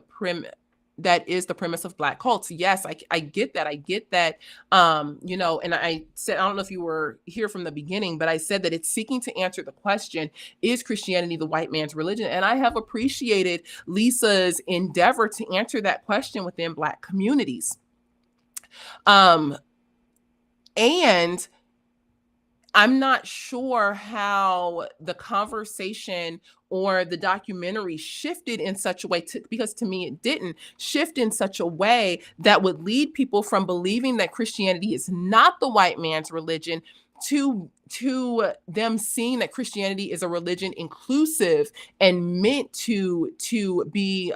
is the premise of Black cults. Yes, I get that. I get that. And I said, I don't know if you were here from the beginning, but I said that it's seeking to answer the question, is Christianity the white man's religion? And I have appreciated Lisa's endeavor to answer that question within Black communities. And I'm not sure how the conversation or the documentary shifted in such a way, because to me it didn't shift in such a way that would lead people from believing that Christianity is not the white man's religion to them seeing that Christianity is a religion inclusive and meant to be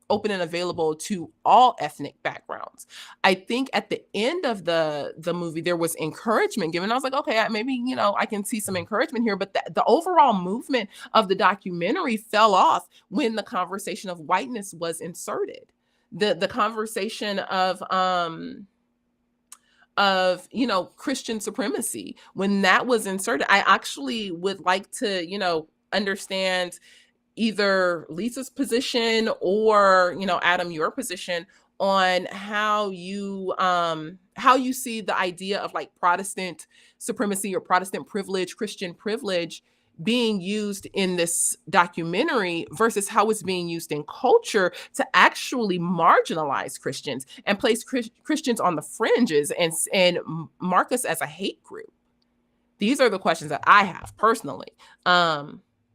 open and available to all ethnic backgrounds. I think at the end of the movie there was encouragement given. I was like, okay, maybe I can see some encouragement here, but the overall movement of the documentary fell off when the conversation of whiteness was inserted. The conversation of Christian supremacy, when that was inserted, I actually would like to understand either Lisa's position or Adam, your position on how you see the idea of like Protestant supremacy or Protestant privilege, Christian privilege being used in this documentary versus how it's being used in culture to actually marginalize Christians and place Christians on the fringes and mark us as a hate group. These are the questions that I have personally.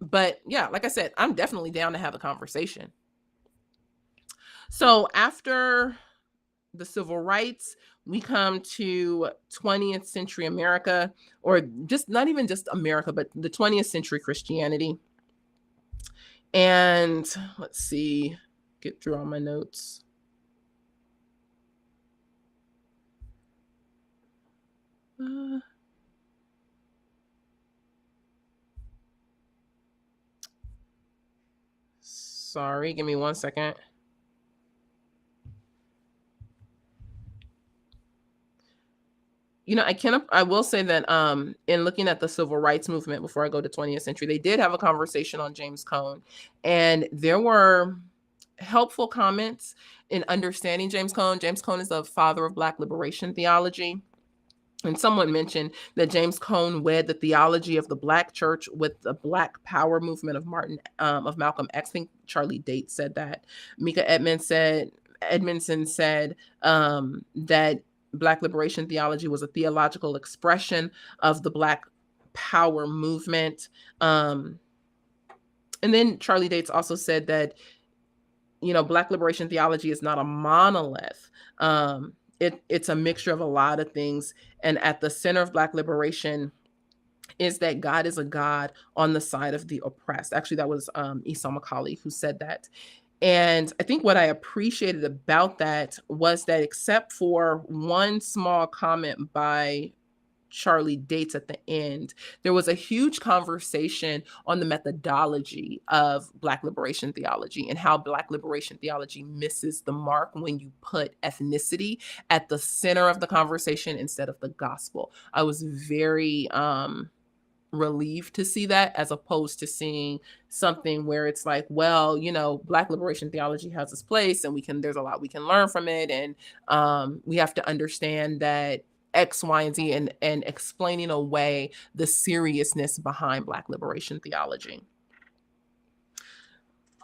But yeah, like I said, I'm definitely down to have a conversation. So after the civil rights, we come to 20th century America, or just not even just America, but the 20th century Christianity. And let's see, get through all my notes. Sorry, give me 1 second. I will say that in looking at the civil rights movement before I go to 20th century, they did have a conversation on James Cone, and there were helpful comments in understanding James Cone. James Cone is the father of Black liberation theology. And someone mentioned that James Cone wed the theology of the Black church with the Black power movement of Malcolm X. I think Charlie Date said that. Mika Edmondson said that Black liberation theology was a theological expression of the Black power movement. And then Charlie Dates also said that, Black liberation theology is not a monolith. It's a mixture of a lot of things. And at the center of Black liberation is that God is a God on the side of the oppressed. Actually, that was Esau McCauley who said that. And I think what I appreciated about that was that, except for one small comment by Charlie Dates at the end, there was a huge conversation on the methodology of Black liberation theology and how Black liberation theology misses the mark when you put ethnicity at the center of the conversation instead of the gospel. I was very relieved to see that, as opposed to seeing something where it's like, well, Black liberation theology has its place and there's a lot we can learn from it, and we have to understand that X, Y, and Z, and explaining away the seriousness behind Black liberation theology.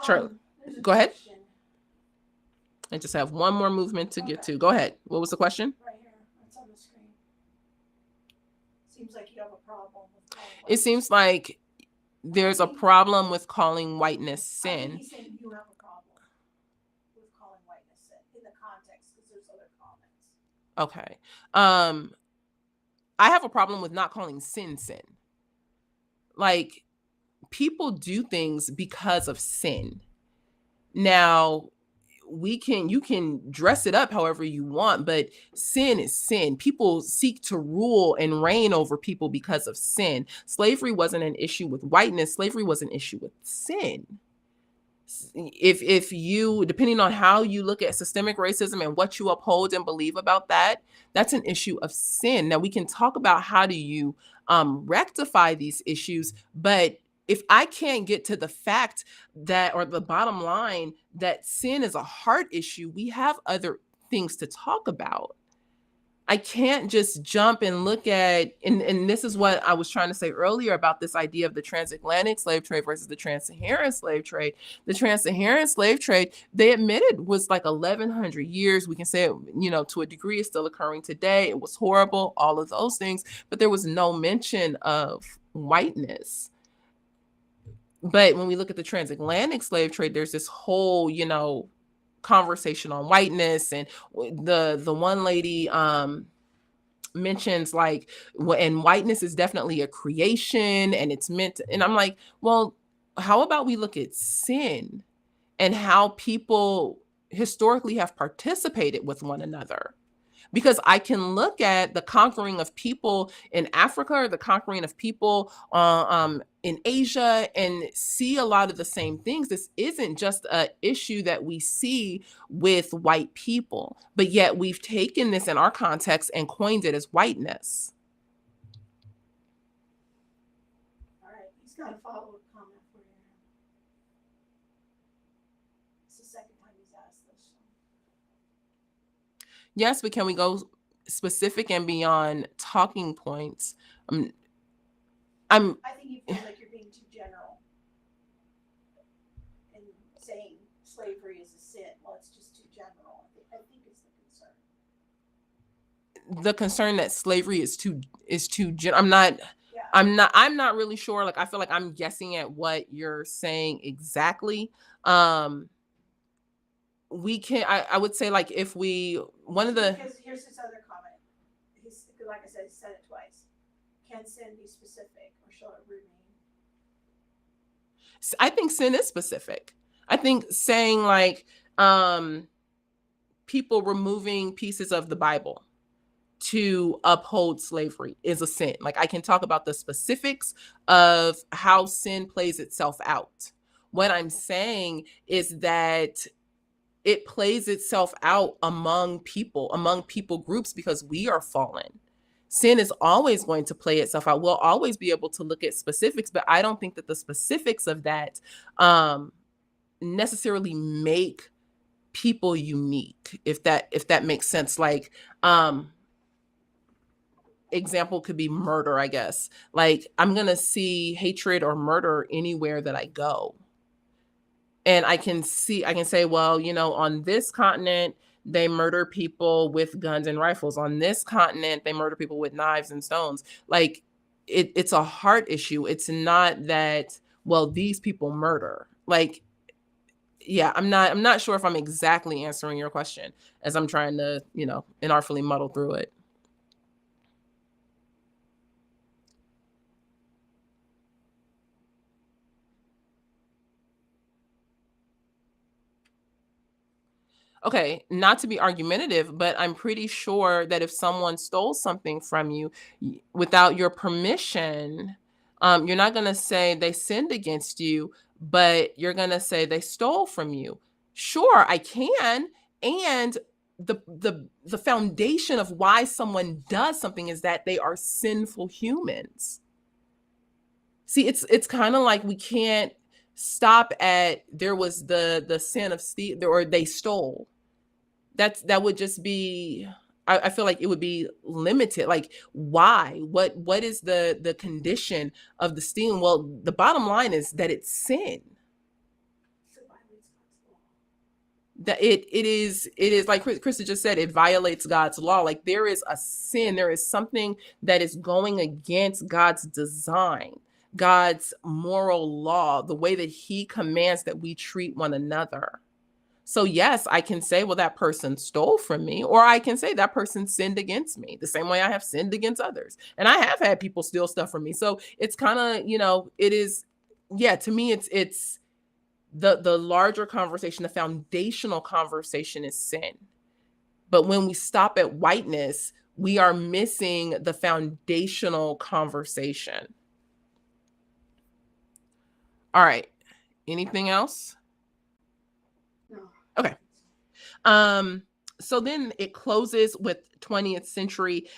Charlie, go ahead. Question I just have one more movement to get to. Go ahead. What was the question? right here. It's on the screen. Seems like you have a problem with calling It seems like there's a problem with calling whiteness sin. He's saying you have a problem with calling whiteness sin in the context, because there's other comments. Okay. I have a problem with not calling sin. Like, people do things because of sin. Now, you can dress it up however you want, but sin is sin. People seek to rule and reign over people because of sin. Slavery wasn't an issue with whiteness. Slavery was an issue with sin. If you, depending on how you look at systemic racism and what you uphold and believe about that, that's an issue of sin. Now, we can talk about how do you rectify these issues, but if I can't get to the fact that, or the bottom line, that sin is a heart issue, we have other things to talk about. I can't just jump and look at, and this is what I was trying to say earlier about this idea of the transatlantic slave trade versus the trans-Saharan slave trade. The trans-Saharan slave trade, they admitted, was like 1,100 years. We can say, to a degree, it's still occurring today. It was horrible, all of those things, but there was no mention of whiteness. But when we look at the transatlantic slave trade, there's this whole, conversation on whiteness, and the one lady mentions like, and whiteness is definitely a creation, and it's meant to, and I'm like, well, how about we look at sin and how people historically have participated with one another? Because I can look at the conquering of people in Africa, or the conquering of people in Asia, and see a lot of the same things. This isn't just an issue that we see with white people, but yet we've taken this in our context and coined it as whiteness. All right, he's got a follow-up comment for you. It's the second time he's asked this. Yes, but can we go specific and beyond talking points? I think you feel like you're being too general in saying slavery is a sin. Well, it's just too general. I think it's the concern. The concern that slavery is too I'm not really sure. Like, I feel like I'm guessing at what you're saying exactly. We can, I would say, like, if we, Because here's his other comment. He's, like I said, he said it twice. Can sin be specific, or shall it remain? I think sin is specific. I think saying like people removing pieces of the Bible to uphold slavery is a sin. Like, I can talk about the specifics of how sin plays itself out. What I'm saying is that it plays itself out among people groups, because we are fallen. Sin is always going to play itself out. We'll always be able to look at specifics, but I don't think that the specifics of that necessarily make people unique, if that makes sense. Like, example could be murder, I guess. Like, I'm going to see hatred or murder anywhere that I go. And I can say, well, on this continent, they murder people with guns and rifles. On this continent, they murder people with knives and stones. Like, it's a heart issue. It's not that, well, these people murder. Like, yeah, I'm not sure if I'm exactly answering your question as I'm trying to, inartfully muddle through it. Okay, not to be argumentative, but I'm pretty sure that if someone stole something from you without your permission, you're not going to say they sinned against you, but you're going to say they stole from you. Sure, I can. And the foundation of why someone does something is that they are sinful humans. See, it's kind of like we can't stop at there was the sin of steal, or they stole. That would just be, I feel like it would be limited. Like, why? What is the condition of the stealing? Well, the bottom line is that it's sin. That it is like Krista just said, it violates God's law. Like, there is a sin, there is something that is going against God's design, God's moral law, the way that he commands that we treat one another. So yes, I can say, well, that person stole from me, or I can say that person sinned against me the same way I have sinned against others. And I have had people steal stuff from me. So it's kind of, it is, yeah, to me, it's the larger conversation, the foundational conversation is sin. But when we stop at whiteness, we are missing the foundational conversation. All right. Anything else? Okay. So then it closes with 20th century,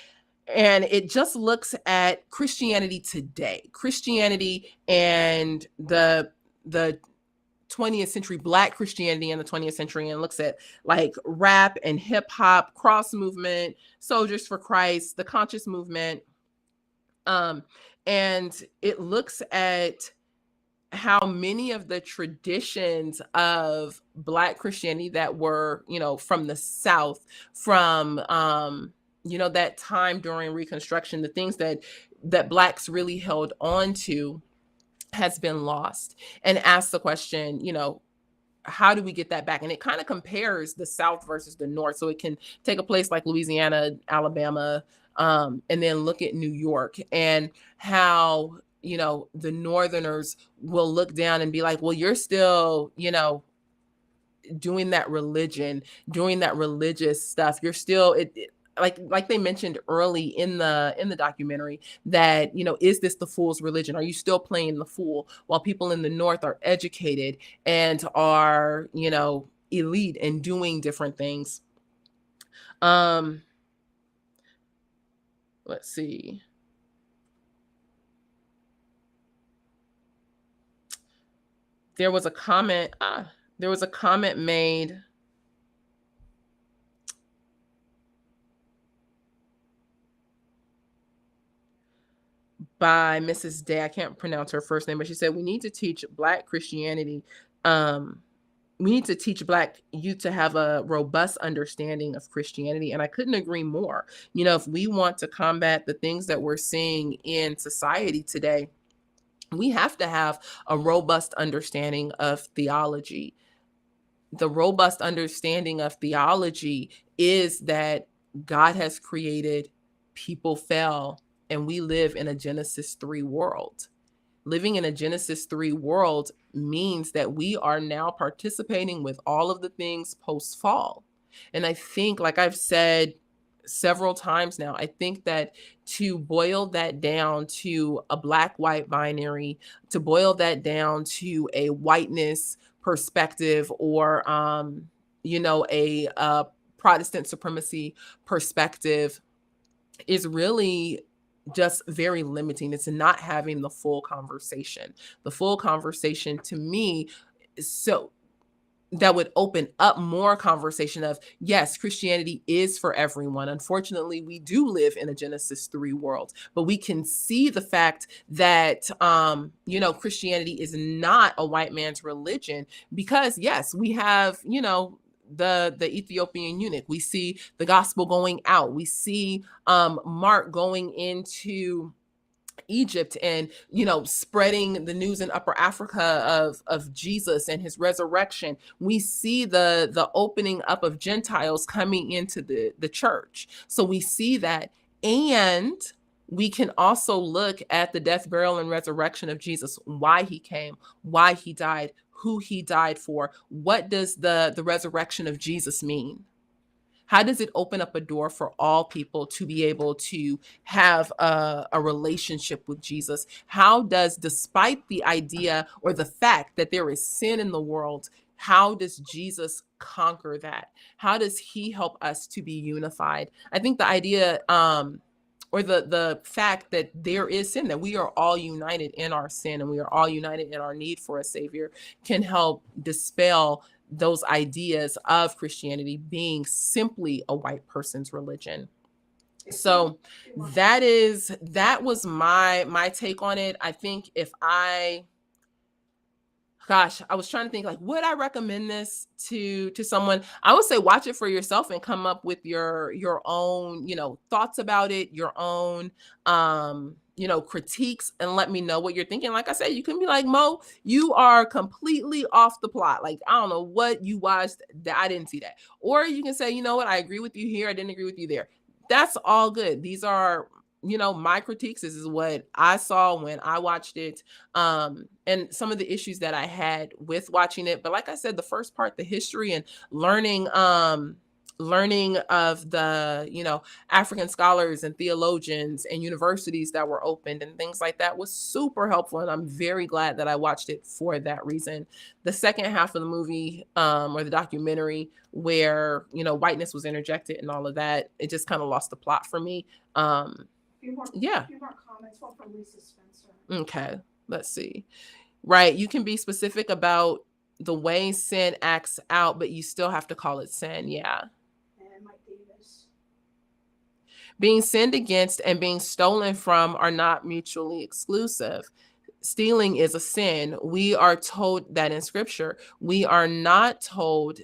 and it just looks at Christianity today, Christianity and the 20th century, Black Christianity in the 20th century, and looks at like rap and hip hop, cross movement, Soldiers for Christ, the conscious movement. And it looks at how many of the traditions of Black Christianity that were, from the South, from, that time during Reconstruction, the things that Blacks really held on to has been lost, and ask the question, how do we get that back? And it kind of compares the South versus the North. So it can take a place like Louisiana, Alabama, and then look at New York, and how, the Northerners will look down and be like, well, you're still, doing that religion, doing that religious stuff. You're still, like they mentioned early in the documentary, that, is this the fool's religion? Are you still playing the fool? While people in the North are educated and are, elite and doing different things. Let's see. There was a comment made by Mrs. Day. I can't pronounce her first name, but she said, we need to teach Black Christianity. We need to teach Black youth to have a robust understanding of Christianity. And I couldn't agree more. If we want to combat the things that we're seeing in society today, we have to have a robust understanding of theology. The robust understanding of theology is that God has created, people fell, and we live in a Genesis 3 world. Living in a Genesis 3 world means that we are now participating with all of the things post-fall. And I think, like I've said several times now, I think that to boil that down to a Black-white binary, to boil that down to a whiteness perspective, or, a Protestant supremacy perspective, is really just very limiting. It's not having the full conversation. The full conversation to me, so that would open up more conversation of, yes, Christianity is for everyone. Unfortunately, we do live in a Genesis 3 world, but we can see the fact that Christianity is not a white man's religion, because yes, we have, the Ethiopian eunuch. We see the gospel going out. We see Mark going into Egypt and spreading the news in Upper Africa of Jesus and his resurrection. We see the opening up of Gentiles coming into the church. So we see that, and we can also look at the death, burial, and resurrection of Jesus, why he came, why he died, who he died for. What does the resurrection of Jesus mean? How does it open up a door for all people to be able to have a relationship with Jesus? How does, despite the idea or the fact that there is sin in the world, how does Jesus conquer that? How does he help us to be unified? I think the idea or the fact that there is sin, that we are all united in our sin and we are all united in our need for a savior, can help dispel those ideas of Christianity being simply a white person's religion. So that was my take on it. I think I was trying to think, like, would I recommend this to someone? I would say watch it for yourself and come up with your own, thoughts about it, your own critiques, and let me know what you're thinking. Like I said, you can be like, Mo, you are completely off the plot. Like, I don't know what you watched that I didn't see that. Or you can say, you know what, I agree with you here, I didn't agree with you there. That's all good. These are my critiques. This is what I saw when I watched it, and some of the issues that I had with watching it. But like I said, the first part, the history and learning of the African scholars and theologians and universities that were opened and things like that was super helpful, and I'm very glad that I watched it for that reason. The second half of the movie, or the documentary, where whiteness was interjected and all of that, it just kind of lost the plot for me. A few more comments. One from Lisa Spencer. Okay, let's see. Right, you can be specific about the way sin acts out, but you still have to call it sin. Yeah. And Mike Davis. Being sinned against and being stolen from are not mutually exclusive. Stealing is a sin. We are told that in scripture. We are not told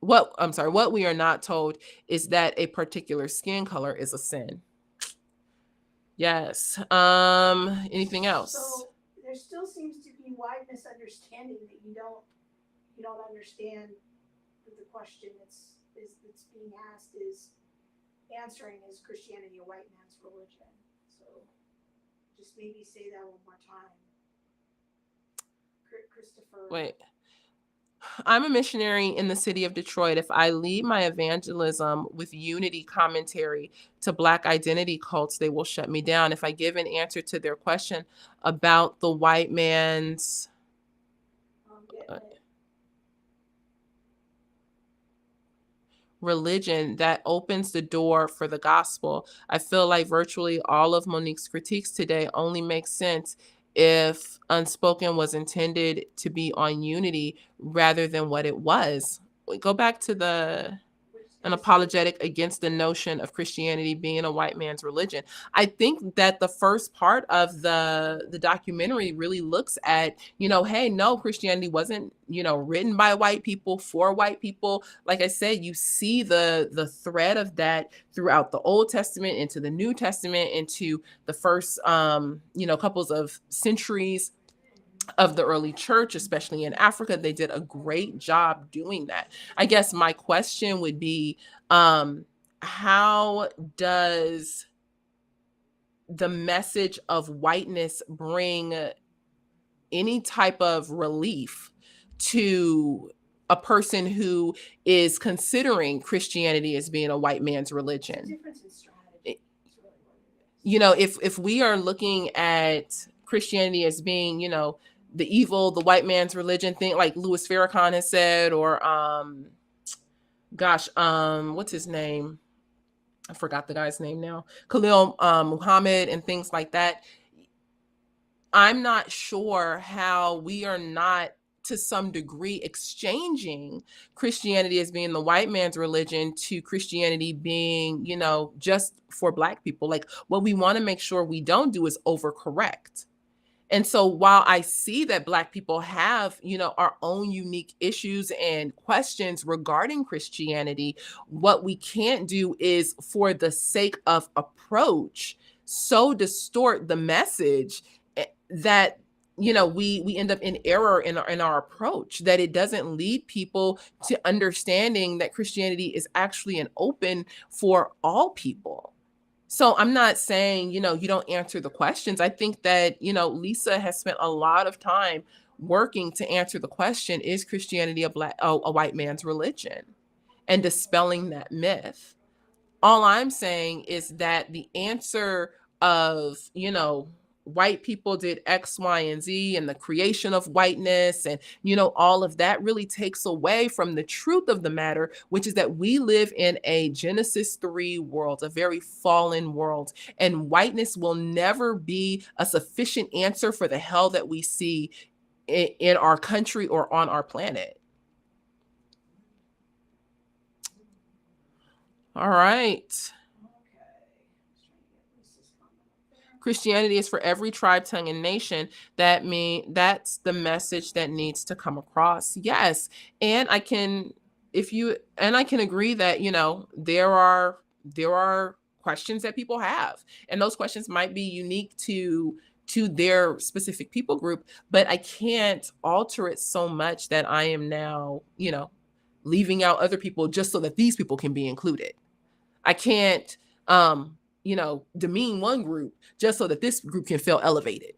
what we are not told is that a particular skin color is a sin. Yes. Anything else? So there still seems to be wide misunderstanding that you don't understand that the question that's being asked is answering, is Christianity a white man's religion? So just maybe say that one more time. Christopher. Wait. I'm a missionary in the city of Detroit. If I lead my evangelism with unity commentary to Black identity cults, they will shut me down. If I give an answer to their question about the white man's religion, that opens the door for the gospel. I feel like virtually all of Monique's critiques today only make sense if Unspoken was intended to be on unity rather than what it was. Go back to an apologetic against the notion of Christianity being a white man's religion. I think that the first part of the documentary really looks at, hey, no, Christianity wasn't, written by white people for white people. Like I said, you see the thread of that throughout the Old Testament into the New Testament, into the first, couples of centuries of the early church, especially in Africa. They did a great job doing that. I guess my question would be, how does the message of whiteness bring any type of relief to a person who is considering Christianity as being a white man's religion? Difference in strategy. Really what it is. If we are looking at Christianity as being, the evil, the white man's religion thing, like Louis Farrakhan has said, or what's his name? I forgot the guy's name now, Khalil Muhammad and things like that. I'm not sure how we are not to some degree exchanging Christianity as being the white man's religion to Christianity being, just for Black people. Like, what we want to make sure we don't do is overcorrect. And so while I see that Black people have, our own unique issues and questions regarding Christianity, what we can't do is, for the sake of approach, so distort the message that we end up in error in our approach, that it doesn't lead people to understanding that Christianity is actually an open for all people. So I'm not saying, you don't answer the questions. I think that, Lisa has spent a lot of time working to answer the question, is Christianity a white man's religion? And dispelling that myth. All I'm saying is that the answer of, white people did X, Y, and Z, and the creation of whiteness, and, all of that really takes away from the truth of the matter, which is that we live in a Genesis 3 world, a very fallen world, and whiteness will never be a sufficient answer for the hell that we see in our country or on our planet. All right. Christianity is for every tribe, tongue, and nation. That's the message that needs to come across. Yes. And I can agree that, there are questions that people have, and those questions might be unique to their specific people group, but I can't alter it so much that I am now, leaving out other people just so that these people can be included. I can't, demean one group just so that this group can feel elevated.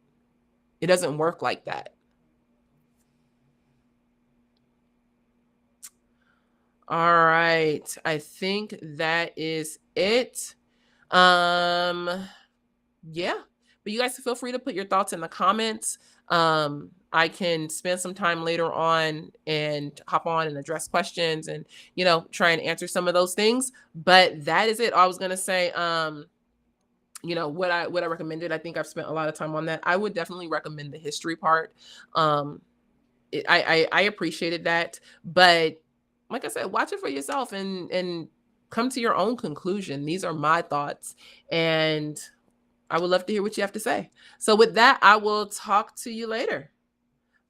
It doesn't work like that. All right. I think that is it. Yeah. But you guys feel free to put your thoughts in the comments. I can spend some time later on and hop on and address questions and, try and answer some of those things. But that is it. I was going to say, what I recommended. I think I've spent a lot of time on that. I would definitely recommend the history part. I appreciated that, but like I said, watch it for yourself and come to your own conclusion. These are my thoughts, and I would love to hear what you have to say. So with that, I will talk to you later.